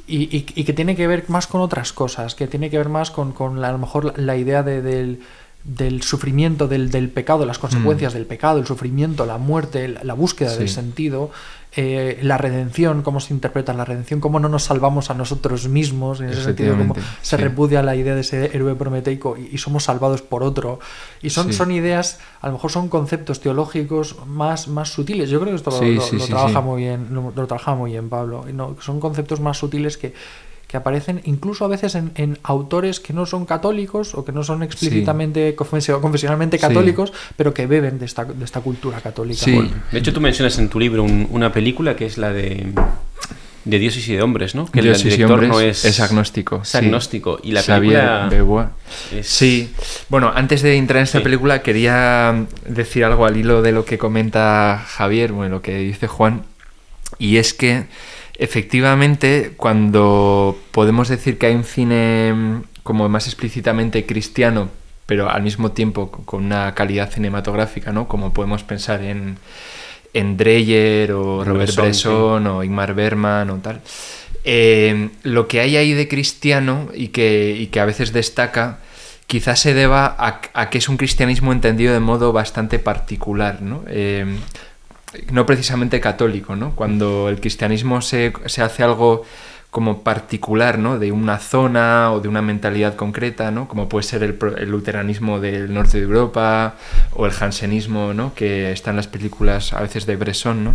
Y que tiene que ver más con otras cosas, que tiene que ver más con a lo mejor la idea del sufrimiento, del pecado, las consecuencias del pecado, el sufrimiento, la muerte, la búsqueda del sentido, la redención, cómo se interpreta la redención, cómo no nos salvamos a nosotros mismos, en ese sentido, cómo se repudia la idea de ese héroe prometeico y somos salvados por otro. Y son ideas, a lo mejor son conceptos teológicos más sutiles. Yo creo que esto lo trabaja muy bien, lo trabaja muy bien Pablo. No, son conceptos más sutiles que aparecen incluso a veces en autores que no son católicos o que no son explícitamente confesionalmente católicos, pero que beben de esta cultura católica. Sí. Bueno, de hecho, tú mencionas en tu libro una película que es la de Dioses y de Hombres, ¿no? Que el director no es agnóstico. Es agnóstico. Y la película... Sí. Bueno, antes de entrar en esta película quería decir algo al hilo de lo que comenta Javier, bueno, lo que dice Juan, y es que efectivamente, cuando podemos decir que hay un cine como más explícitamente cristiano, pero al mismo tiempo con una calidad cinematográfica, ¿no? Como podemos pensar en Dreyer o Robert Bresson o Ingmar Bergman o tal. Lo que hay ahí de cristiano y que a veces destaca, quizás se deba a que es un cristianismo entendido de modo bastante particular, ¿no? No precisamente católico, ¿no? Cuando el cristianismo se hace algo como particular, ¿no? De una zona o de una mentalidad concreta, ¿no? Como puede ser el luteranismo del norte de Europa o el jansenismo, ¿no? Que está en las películas a veces de Bresson, ¿no?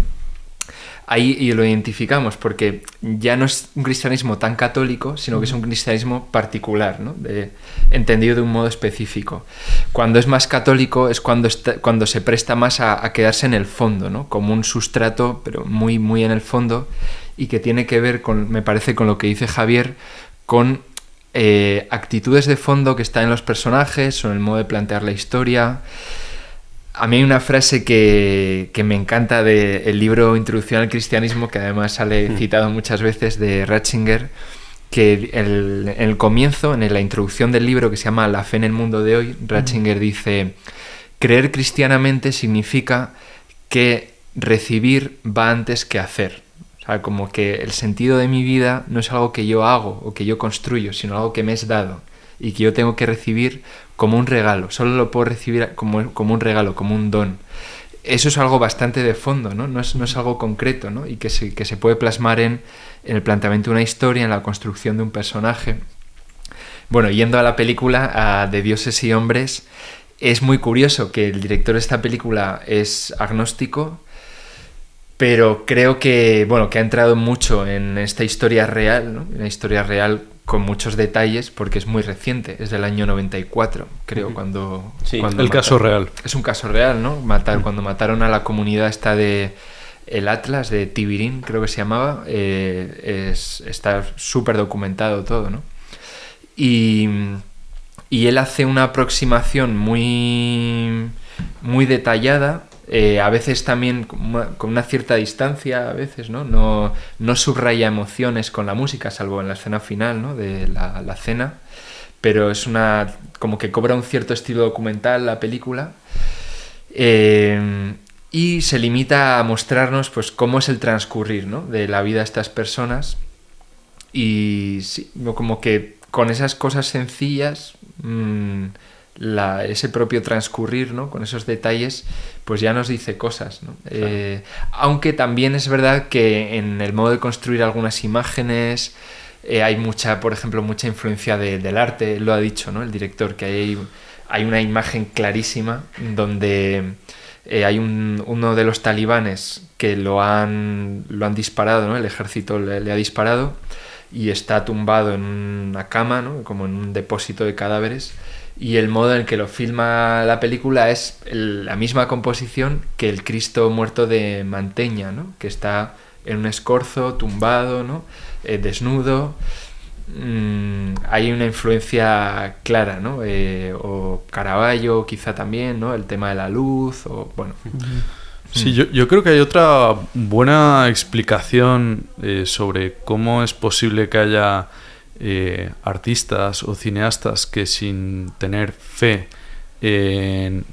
Ahí y lo identificamos porque ya no es un cristianismo tan católico, sino que es un cristianismo particular, ¿no? Entendido de un modo específico. Cuando es más católico es cuando se presta más a quedarse en el fondo, ¿no? Como un sustrato, pero muy, muy en el fondo, y que tiene que ver me parece, con lo que dice Javier, con actitudes de fondo que están en los personajes o en el modo de plantear la historia. A mí hay una frase que me encanta del libro Introducción al Cristianismo, que además sale citado muchas veces, de Ratzinger, que en el comienzo, en la introducción del libro, que se llama La fe en el mundo de hoy, Ratzinger dice: creer cristianamente significa que recibir va antes que hacer. O sea, como que el sentido de mi vida no es algo que yo hago o que yo construyo, sino algo que me es dado y que yo tengo que recibir como un regalo. Solo lo puedo recibir como un regalo, como un don. Eso es algo bastante de fondo, ¿no? No es algo concreto, ¿no? Y que se puede plasmar en el planteamiento de una historia, en la construcción de un personaje. Bueno, yendo a la película de Dioses y Hombres, es muy curioso que el director de esta película es agnóstico, pero creo que ha entrado mucho en esta historia real, ¿no? Una historia real con muchos detalles, porque es muy reciente, es del año 94, creo, cuando caso real. Es un caso real, ¿no? Cuando mataron a la comunidad esta de el Atlas, de Tibirín, creo que se llamaba, está súper documentado todo, ¿no? Y él hace una aproximación muy, muy detallada, a veces también con una cierta distancia, a veces, ¿no? No subraya emociones con la música, salvo en la escena final, ¿no? De la cena, pero es como que cobra un cierto estilo documental la película, y se limita a mostrarnos pues cómo es el transcurrir, ¿no?, de la vida de estas personas. Y sí, como que con esas cosas sencillas, ese propio transcurrir, ¿no?, con esos detalles, pues ya nos dice cosas, ¿no? Claro. Aunque también es verdad que en el modo de construir algunas imágenes hay por ejemplo, mucha influencia del arte. Él lo ha dicho, ¿no?, el director, que hay una imagen clarísima donde hay uno de los talibanes que lo han disparado, ¿no?, el ejército le ha disparado, y está tumbado en una cama, ¿no?, como en un depósito de cadáveres, y el modo en que lo filma la película es la misma composición que el Cristo muerto de Manteña, ¿no?, que está en un escorzo, tumbado, ¿no?, desnudo. Hay una influencia clara, ¿no? O Caravaggio quizá también, ¿no?, el tema de la luz, o bueno... Sí, yo creo que hay otra buena explicación sobre cómo es posible que haya artistas o cineastas que, sin tener fe en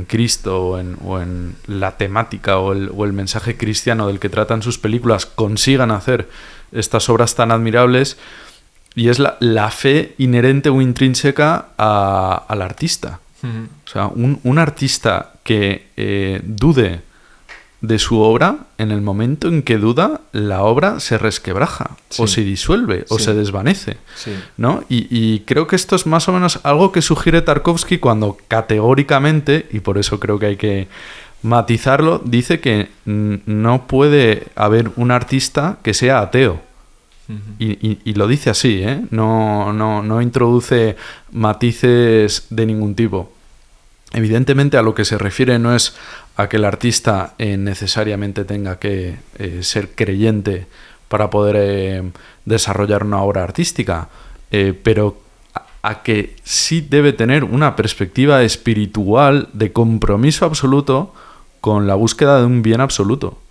Cristo o en la temática o el mensaje cristiano del que tratan sus películas, consigan hacer estas obras tan admirables, y es la fe inherente o intrínseca al artista. Uh-huh. O sea, un artista que dude de su obra, en el momento en que duda, la obra se resquebraja, sí, o se disuelve, o se desvanece, sí, ¿no? Y creo que esto es más o menos algo que sugiere Tarkovsky cuando categóricamente, y por eso creo que hay que matizarlo, dice que no puede haber un artista que sea ateo. Uh-huh. Y lo dice así, ¿eh? No introduce matices de ningún tipo. Evidentemente, a lo que se refiere no es a que el artista necesariamente tenga que ser creyente para poder desarrollar una obra artística, pero a que sí debe tener una perspectiva espiritual de compromiso absoluto con la búsqueda de un bien absoluto.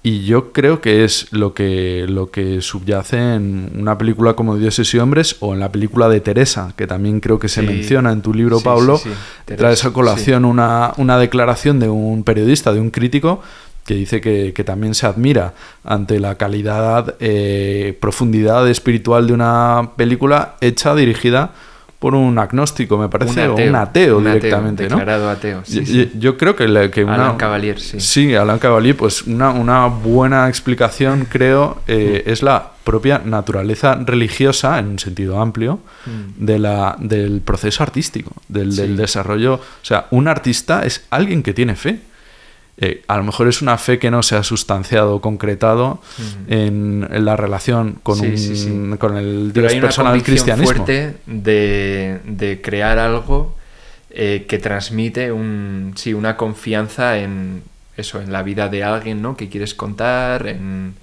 Y yo creo que es lo que subyace en una película como Dioses y Hombres, o en la película de Teresa, que también creo que se menciona en tu libro, Pablo. Sí. Traes a colación una declaración de un periodista, de un crítico, que dice que también se admira ante la calidad, profundidad espiritual de una película dirigida por un agnóstico, me parece, o un ateo directamente, ateo, declarado ateo. Yo creo que Alain Cavalier, sí. Sí, Alain Cavalier, pues una buena explicación, creo, es la propia naturaleza religiosa, en un sentido amplio, del proceso artístico, del desarrollo. O sea, un artista es alguien que tiene fe. A lo mejor es una fe que no se ha sustanciado o concretado en la relación con el Dios personal del cristianismo. Pero hay una convicción fuerte de crear algo que transmite una confianza en eso, en la vida de alguien, ¿no?, que quieres contar, en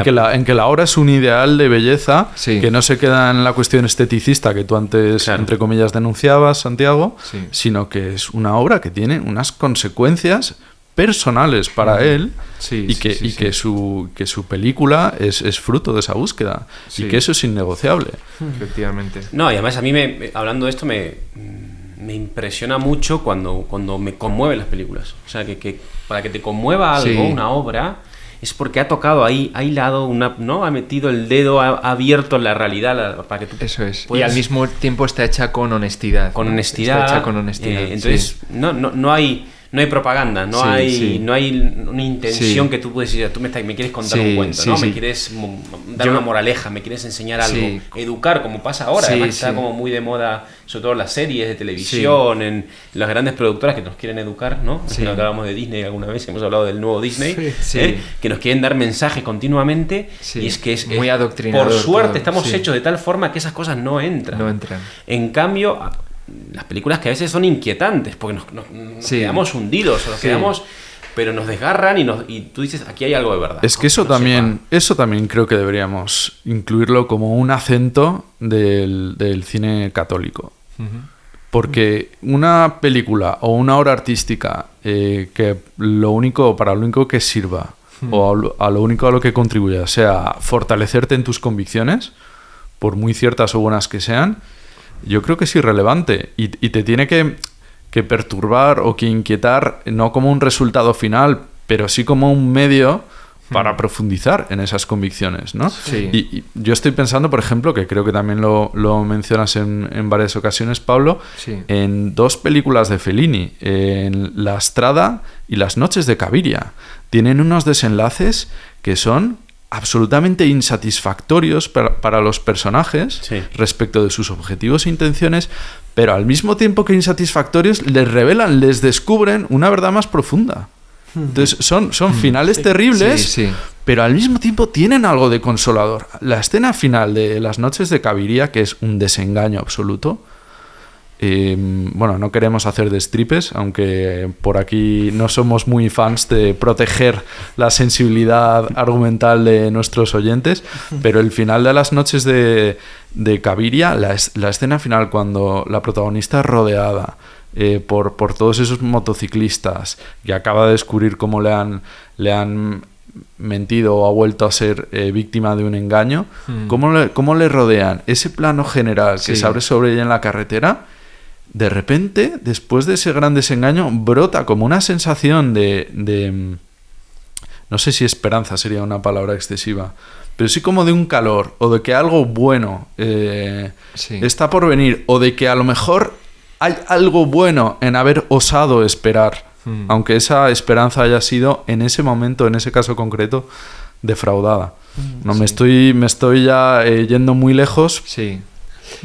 que la obra es un ideal de belleza, que no se queda en la cuestión esteticista que tú antes, entre comillas, denunciabas, Santiago, sino que es una obra que tiene unas consecuencias personales para él, que su película es fruto de esa búsqueda, y que eso es innegociable. Efectivamente. No, y además a mí, hablando de esto, me impresiona mucho cuando me conmueven las películas. O sea, que para que te conmueva algo, una obra, es porque ha tocado ahí, ha hilado, ¿no? Ha metido el dedo, ha abierto la realidad para que tú... Eso es. Y al mismo tiempo está hecha con honestidad. Con honestidad. Está hecha con honestidad. Entonces, no hay propaganda, no hay una intención que tú puedes decir, tú me quieres contar un cuento, ¿no? Me quieres dar una moraleja, me quieres enseñar algo, educar, como pasa ahora. Además está como muy de moda, sobre todo en las series de televisión, en las grandes productoras que nos quieren educar, ¿no? Nos hablábamos de Disney alguna vez, hemos hablado del nuevo Disney, que nos quieren dar mensajes continuamente, y es que es muy adoctrinador. Por suerte estamos hechos de tal forma que esas cosas no entran. En cambio, las películas que a veces son inquietantes porque nos quedamos hundidos, quedamos, pero nos desgarran y tú dices, aquí hay algo de verdad. Es que eso también creo que deberíamos incluirlo como un acento del cine católico. Porque una película o una obra artística que para lo único que sirva o a lo único a lo que contribuya sea fortalecerte en tus convicciones, por muy ciertas o buenas que sean, yo creo que es irrelevante y te tiene que que perturbar o que inquietar, no como un resultado final, pero sí como un medio para profundizar en esas convicciones, ¿no? Sí. Y yo estoy pensando, por ejemplo, que creo que también lo mencionas en varias ocasiones, Pablo, Sí. en 2 películas de Fellini, en La Strada y Las noches de Caviria. Tienen unos desenlaces que son absolutamente insatisfactorios para los personajes Sí. respecto de sus objetivos e intenciones, pero al mismo tiempo que insatisfactorios les revelan, les descubren una verdad más profunda. Entonces son finales terribles, Sí, sí. pero al mismo tiempo tienen algo de consolador. La escena final de Las noches de Caviria, que es un desengaño absoluto, bueno, no queremos hacer destripes, aunque por aquí no somos muy fans de proteger la sensibilidad argumental de nuestros oyentes, pero el final de Las noches de Caviria, la escena final cuando la protagonista es rodeada por todos esos motociclistas que acaba de descubrir cómo le han mentido o ha vuelto a ser víctima de un engaño, cómo le rodean ese plano general que Sí. se abre sobre ella en la carretera. De repente, después de ese gran desengaño, brota como una sensación de no sé si esperanza sería una palabra excesiva, pero sí como de un calor, o de que algo bueno Sí. está por venir, o de que a lo mejor hay algo bueno en haber osado esperar, aunque esa esperanza haya sido en ese momento, en ese caso concreto, defraudada. No, me estoy ya yendo muy lejos, Sí.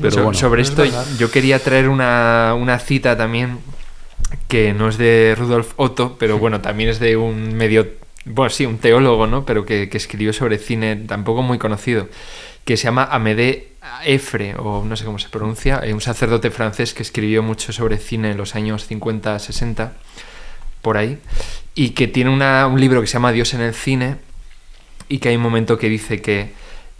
pero bueno. Sobre Es esto verdad. yo quería traer una cita también que no es de Rudolf Otto, pero bueno, también es de un medio, bueno, sí, un teólogo, ¿no? Pero que escribió sobre cine, tampoco muy conocido, que se llama Amédée Effre, o no sé cómo se pronuncia, un sacerdote francés que escribió mucho sobre cine en los años 50, 60, por ahí, y que tiene un libro que se llama Dios en el cine, y que hay un momento que dice que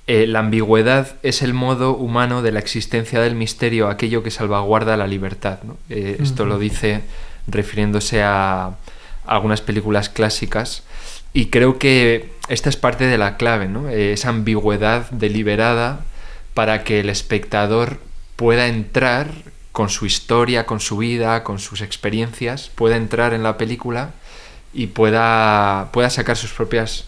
la ambigüedad es el modo humano de la existencia del misterio, aquello que salvaguarda la libertad, ¿no? Esto lo dice refiriéndose a algunas películas clásicas, y creo que esta es parte de la clave, ¿no? Esa ambigüedad deliberada para que el espectador pueda entrar con su historia, con su vida, con sus experiencias, pueda entrar en la película y pueda sacar sus propias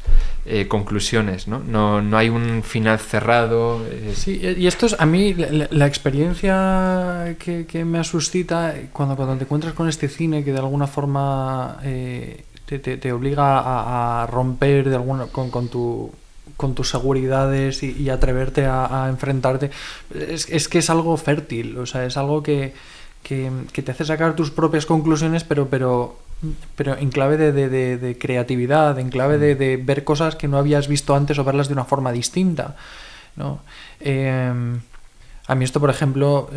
conclusiones, ¿no? No hay un final cerrado. Sí, y esto es a mí la experiencia que me suscita cuando te encuentras con este cine que de alguna forma te obliga a romper de alguna con tus seguridades y atreverte a enfrentarte. Es que es algo fértil, o sea, es algo que te hace sacar tus propias conclusiones, pero en clave de creatividad, en clave de ver cosas que no habías visto antes o verlas de una forma distinta, ¿no? A mí esto, por ejemplo,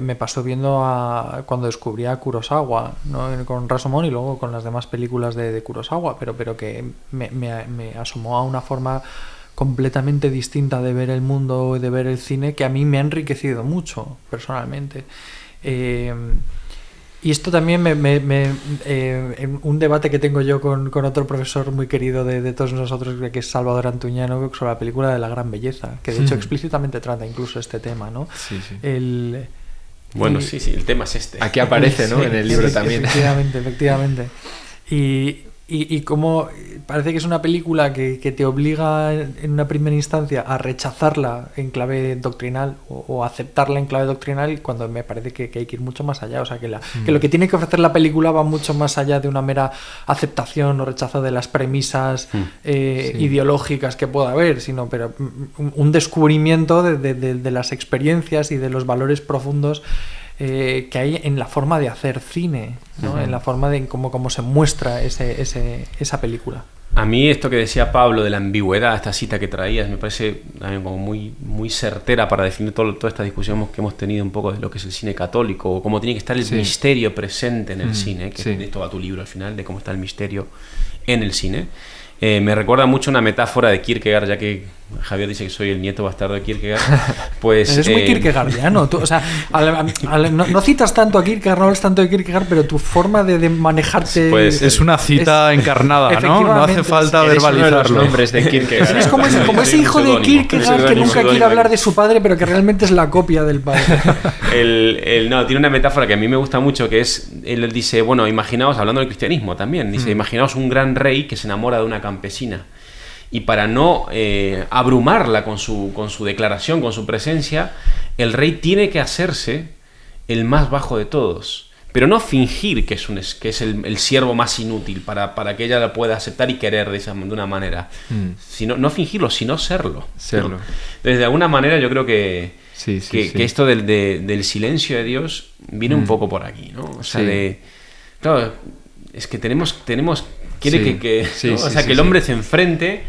me pasó viendo cuando descubrí a Kurosawa, ¿no? Con Rashomon y luego con las demás películas de Kurosawa, pero que me asomó a una forma completamente distinta de ver el mundo y de ver el cine que a mí me ha enriquecido mucho personalmente. Y esto también en un debate que tengo yo con otro profesor muy querido de todos nosotros, que es Salvador Antuñano, sobre la película de La Gran Belleza, que de hecho explícitamente trata incluso este tema, ¿no? Sí, sí. Bueno, sí, el tema es este. Aquí aparece, ¿no? Sí, En el libro sí, también. Efectivamente. Y como parece que es una película que te obliga en una primera instancia a rechazarla en clave doctrinal o aceptarla en clave doctrinal, cuando me parece que hay que ir mucho más allá. O sea, que lo que tiene que ofrecer la película va mucho más allá de una mera aceptación o rechazo de las premisas ideológicas que pueda haber, sino un descubrimiento de las experiencias y de los valores profundos que hay en la forma de hacer cine, ¿no? En la forma de cómo se muestra esa película. A mí esto que decía Pablo de la ambigüedad, esta cita que traías, me parece también como muy, muy certera para definir toda esta discusión que hemos tenido un poco de lo que es el cine católico, o cómo tiene que estar el misterio presente en el cine, que de esto va tu libro al final, de cómo está el misterio en el cine. Me recuerda mucho una metáfora de Kierkegaard, ya que Javier dice que soy el nieto bastardo de Kierkegaard. Pues, es muy kierkegaardiano. Tú, o sea, no citas tanto a Kierkegaard, no hablas tanto de Kierkegaard, pero tu forma de manejarte... Pues, es una cita encarnada, ¿no? No hace falta verbalizar los nombres de Kierkegaard. Eres como ese hijo de Kierkegaard que nunca quiere hablar de su padre, pero que realmente es la copia del padre. No, tiene una metáfora que a mí me gusta mucho, que es, él dice, bueno, imaginaos, hablando del cristianismo también, dice, imaginaos un gran rey que se enamora de una campesina. Y para no abrumarla con su declaración, con su presencia, el rey tiene que hacerse el más bajo de todos. Pero no fingir que es el siervo más inútil para que ella la pueda aceptar y querer de una manera. No fingirlo, sino serlo. ¿No? Entonces, de alguna manera, yo creo que esto del silencio de Dios viene un poco por aquí, ¿no? O sea, claro, es que tenemos quiere que el hombre se enfrente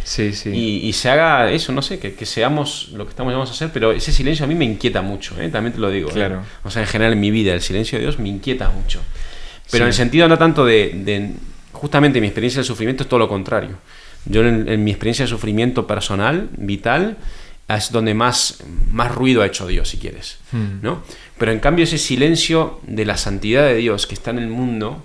y se haga eso, no sé, que seamos lo que estamos llamados a hacer, pero ese silencio a mí me inquieta mucho, también te lo digo. Claro. O sea, en general en mi vida el silencio de Dios me inquieta mucho. Pero en el sentido no tanto de justamente mi experiencia de sufrimiento es todo lo contrario. Yo en mi experiencia de sufrimiento personal, vital, es donde más ruido ha hecho Dios, si quieres, ¿no? Pero en cambio ese silencio de la santidad de Dios que está en el mundo,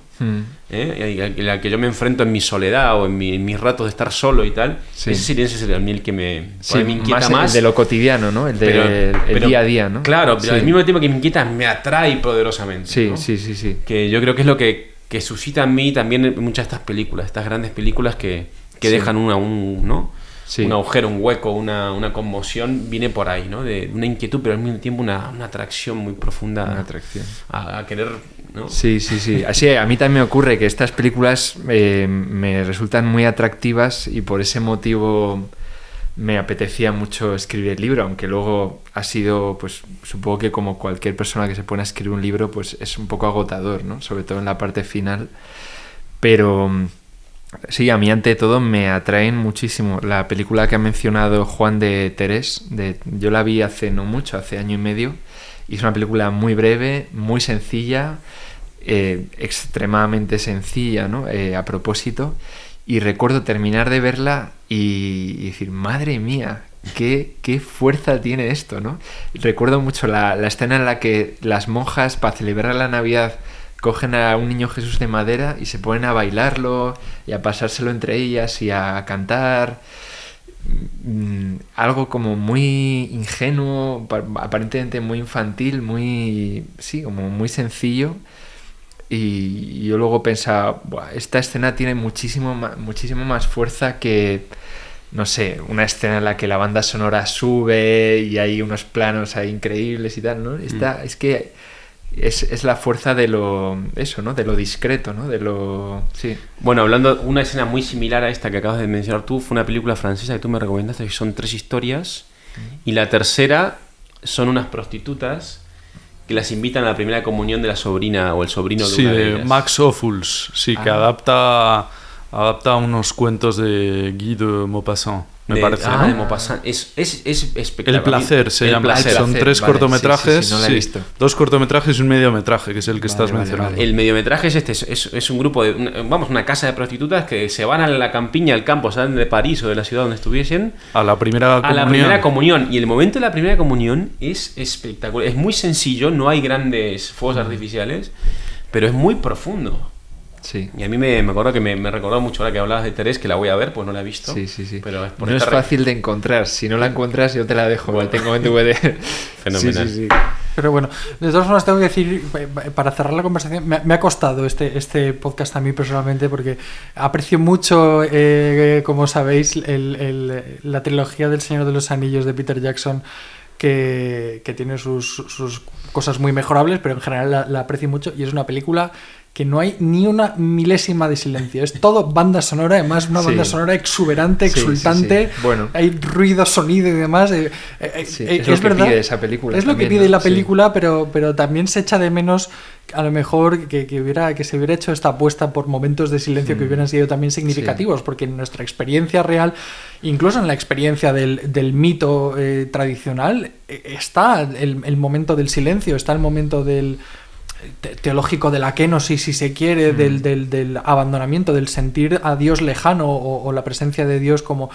la que yo me enfrento en mi soledad o en mis ratos de estar solo y tal, ese silencio es el que me inquieta más. El de lo cotidiano, ¿no? El día a día, ¿no? Claro, pero al mismo tiempo que me inquieta, me atrae poderosamente. ¿no? Sí. Que yo creo que es lo que suscita en mí también muchas de estas películas, estas grandes películas que dejan ¿no? Sí. Un agujero, un hueco, una conmoción, viene por ahí, ¿no? De una inquietud, pero al mismo tiempo una atracción muy profunda. Una atracción. A querer, ¿no? Sí. Así, a mí también me ocurre que estas películas me resultan muy atractivas y por ese motivo me apetecía mucho escribir el libro, aunque luego ha sido, pues supongo que como cualquier persona que se pone a escribir un libro, pues es un poco agotador, ¿no? Sobre todo en la parte final. Pero... sí, a mí ante todo me atraen muchísimo. La película que ha mencionado Juan de Terés, yo la vi hace no mucho, hace año y medio, y es una película muy breve, muy sencilla, extremadamente sencilla, ¿no? A propósito, y recuerdo terminar de verla y decir, madre mía, qué fuerza tiene esto, ¿no? Recuerdo mucho la escena en la que las monjas, para celebrar la Navidad, cogen a un niño Jesús de madera y se ponen a bailarlo y a pasárselo entre ellas y a cantar. Algo como muy ingenuo, aparentemente muy infantil, como muy sencillo. Y yo luego pensaba, esta escena tiene muchísimo más fuerza que, no sé, una escena en la que la banda sonora sube y hay unos planos ahí increíbles y tal, ¿no? Es que es la fuerza de lo discreto, ¿no? Sí. Bueno, hablando, una escena muy similar a esta que acabas de mencionar tú, fue una película francesa que tú me recomendaste, que son 3 historias, y la tercera son unas prostitutas que las invitan a la primera comunión de la sobrina o el sobrino de una de ellas. Max Ophuls, que adapta unos cuentos de Guy de Maupassant. Me parece, ¿no? De Maupassant. Es espectacular. El placer se llama. Placer. Son 3 cortometrajes. No la he visto. 2 cortometrajes y un mediometraje, que es el que estás mencionando. Vale. El mediometraje es un grupo de una casa de prostitutas que se van a la campiña, al campo, salen de París o de la ciudad donde estuviesen a la primera comunión. Y el momento de la primera comunión es espectacular. Es muy sencillo, no hay grandes fuegos artificiales, pero es muy profundo. Sí. Y a mí me acuerdo que me recordó mucho ahora que hablabas de Terés, que la voy a ver, pues no la he visto. Sí. Pero no es fácil de encontrar. Si no la encuentras, yo te la dejo. La tengo en DVD. Fenomenal. Sí. Pero bueno, de todas formas tengo que decir, para cerrar la conversación, me ha costado este podcast a mí personalmente, porque aprecio mucho, como sabéis, la trilogía del Señor de los Anillos de Peter Jackson, que tiene sus cosas muy mejorables, pero en general la aprecio mucho, y es una película que no hay ni una milésima de silencio. Es todo banda sonora, además una banda sonora exuberante, exultante. Sí. Bueno. Hay ruido, sonido y demás. Es lo que verdad, pide esa película. Es también, lo que pide ¿no? la película, pero también se echa de menos a lo mejor que se hubiera hecho esta apuesta por momentos de silencio que hubieran sido también significativos, porque en nuestra experiencia real, incluso en la experiencia del mito tradicional, está el momento del silencio, está el momento del teológico de la kenosis, si se quiere, del abandonamiento, del sentir a Dios lejano o la presencia de Dios como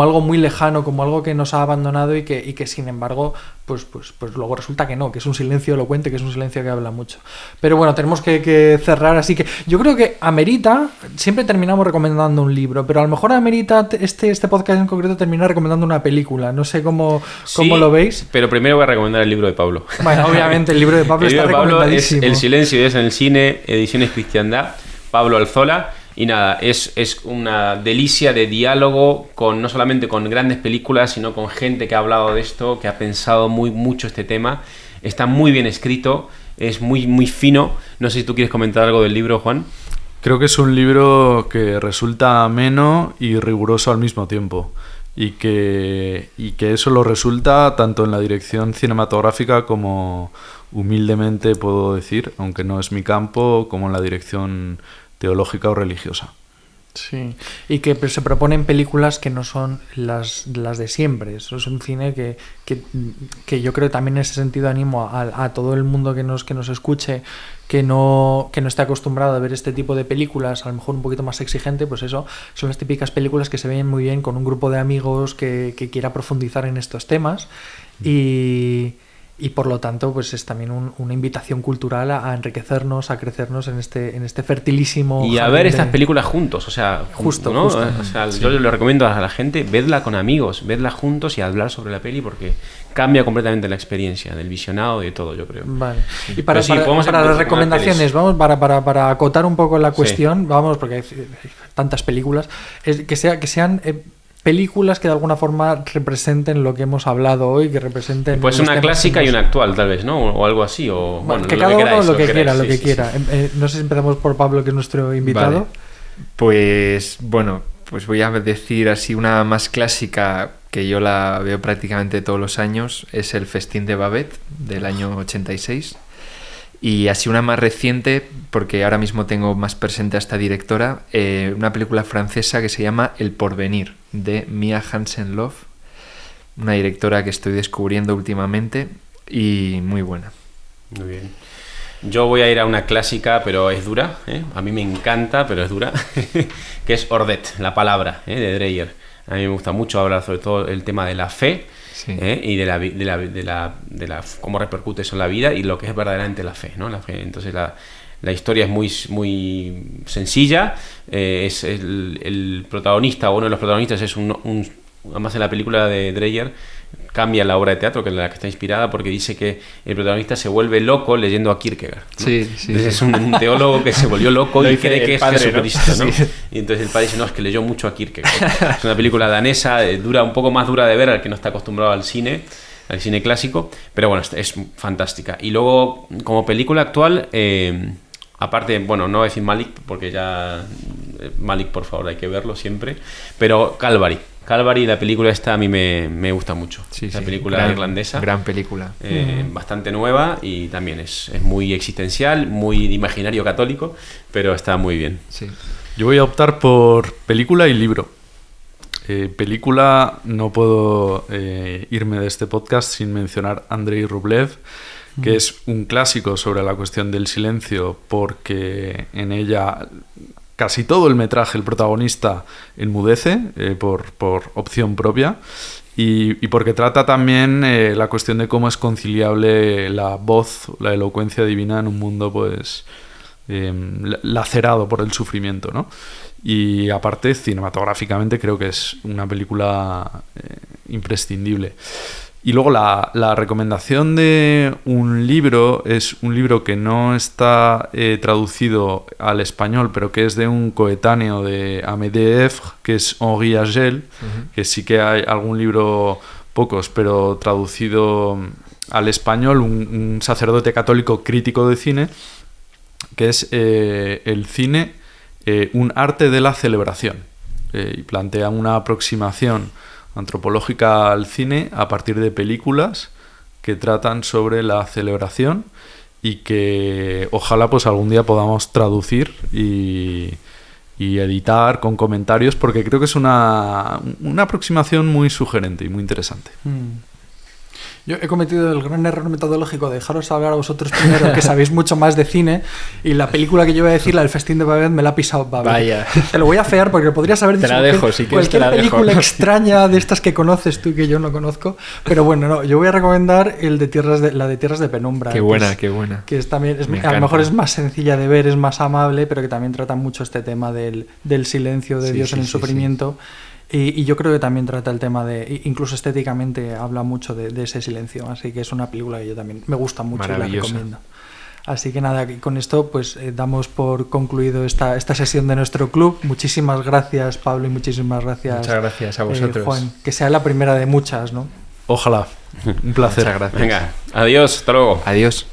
algo muy lejano, como algo que nos ha abandonado y que sin embargo pues luego resulta que no, que es un silencio elocuente, que es un silencio que habla mucho. Pero bueno, tenemos que cerrar, así que yo creo que amerita, siempre terminamos recomendando un libro, pero a lo mejor amerita este podcast en concreto terminar recomendando una película. No sé cómo lo veis. Pero primero voy a recomendar el libro de Pablo. Bueno, obviamente el libro de Pablo está recomendadísimo. El silencio de Dios en el cine, Ediciones Cristiandad, Pablo Alzola. Y nada, es una delicia de diálogo no solamente con grandes películas, sino con gente que ha hablado de esto, que ha pensado mucho este tema. Está muy bien escrito, es muy, muy fino. No sé si tú quieres comentar algo del libro, Juan. Creo que es un libro que resulta ameno y riguroso al mismo tiempo. Y que eso lo resulta tanto en la dirección cinematográfica como, humildemente puedo decir, aunque no es mi campo, como en la dirección teológica o religiosa. Sí, y que se proponen películas que no son las de siempre. Eso es un cine que yo creo que también en ese sentido animo a todo el mundo que nos escuche, que no esté acostumbrado a ver este tipo de películas, a lo mejor un poquito más exigente, pues eso, son las típicas películas que se ven muy bien con un grupo de amigos que quiera profundizar en estos temas y por lo tanto pues es también una invitación cultural a enriquecernos, a crecernos en este fertilísimo y a ver estas películas juntos, o sea, justo, ¿no? justo. O sea, yo le recomiendo a la gente, vedla con amigos, vedla juntos y hablar sobre la peli, porque cambia completamente la experiencia del visionado, de todo, yo creo. Vale. Y para las recomendaciones, vamos, para acotar un poco la cuestión, vamos, porque hay tantas películas, que sean películas que de alguna forma representen lo que hemos hablado hoy, que representen... Pues una clásica y una actual, tal vez, ¿no? O algo así, o bueno, que cada uno lo que quiera. No sé si empezamos por Pablo, que es nuestro invitado. Vale. Pues bueno, pues voy a decir así una más clásica que yo la veo prácticamente todos los años, es El Festín de Babette, del año 86. Y así una más reciente, porque ahora mismo tengo más presente a esta directora, una película francesa que se llama El Porvenir, de Mia Hansen-Løf, una directora que estoy descubriendo últimamente y muy buena. Muy bien. Yo voy a ir a una clásica, pero es dura, ¿eh? A mí me encanta, pero es dura, que es Ordet, la palabra, de Dreyer. A mí me gusta mucho hablar sobre todo el tema de la fe. Sí. Y de la cómo repercute eso en la vida y lo que es verdaderamente la fe, ¿no? La fe. Entonces la historia es muy, muy sencilla. Es el protagonista, o uno de los protagonistas es además en la película de Dreyer cambia la obra de teatro, que es la que está inspirada, porque dice que el protagonista se vuelve loco leyendo a Kierkegaard, ¿no? Sí. Entonces es un teólogo que se volvió loco y cree que es Jesucristo, ¿no? Sí. Y entonces el padre dice, no, es que leyó mucho a Kierkegaard. Es una película danesa, un poco más dura de ver al que no está acostumbrado al cine clásico, pero bueno, es fantástica. Y luego, como película actual, aparte, bueno, no voy a decir Malik, porque ya Malik, por favor, hay que verlo siempre, pero Calvary, la película esta a mí me gusta mucho. La película irlandesa. Gran película. Bastante nueva y también es muy existencial, muy de imaginario católico, pero está muy bien. Sí. Yo voy a optar por película y libro. Película, no puedo irme de este podcast sin mencionar Andrei Rublev, que es un clásico sobre la cuestión del silencio, porque en ella casi todo el metraje, el protagonista enmudece por opción propia y porque trata también la cuestión de cómo es conciliable la voz, la elocuencia divina en un mundo pues lacerado por el sufrimiento, ¿no? Y aparte, cinematográficamente creo que es una película imprescindible. Y luego la recomendación de un libro es un libro que no está traducido al español, pero que es de un coetáneo de Amédée Effre, que es Henri Agel, que sí que hay algún libro, pocos, pero traducido al español, un sacerdote católico crítico de cine, que es el cine, un arte de la celebración. Y plantea una aproximación antropológica al cine a partir de películas que tratan sobre la celebración y que ojalá pues algún día podamos traducir y editar con comentarios, porque creo que es una aproximación muy sugerente y muy interesante. Yo he cometido el gran error metodológico de dejaros hablar a vosotros primero, que sabéis mucho más de cine, y la película que yo voy a decir, la del Festín de Babette, me la ha pisado Babette. Vaya. Te lo voy a fear porque podrías haber dicho Te la dejo, si quieres te cualquier la dejo. película extraña de estas que conoces tú y que yo no conozco, pero bueno, no, yo voy a recomendar la de Tierras de Penumbra. Qué buena, qué buena. Que es también, Me a encanta. lo mejor es más sencilla de ver, es más amable, pero que también trata mucho este tema del silencio de Sí, Dios sí, en el sí, sufrimiento. Y yo creo que también trata el tema incluso estéticamente habla mucho de ese silencio, así que es una película que yo también me gusta mucho y la Maravillosa. recomiendo. Así que nada, con esto pues damos por concluido esta sesión de nuestro club. Muchísimas gracias, Pablo, y muchísimas gracias, Muchas gracias a vosotros. Juan. Que sea la primera de muchas, ¿no? Ojalá. Un placer. Muchas gracias. Venga, adiós, hasta luego. Adiós.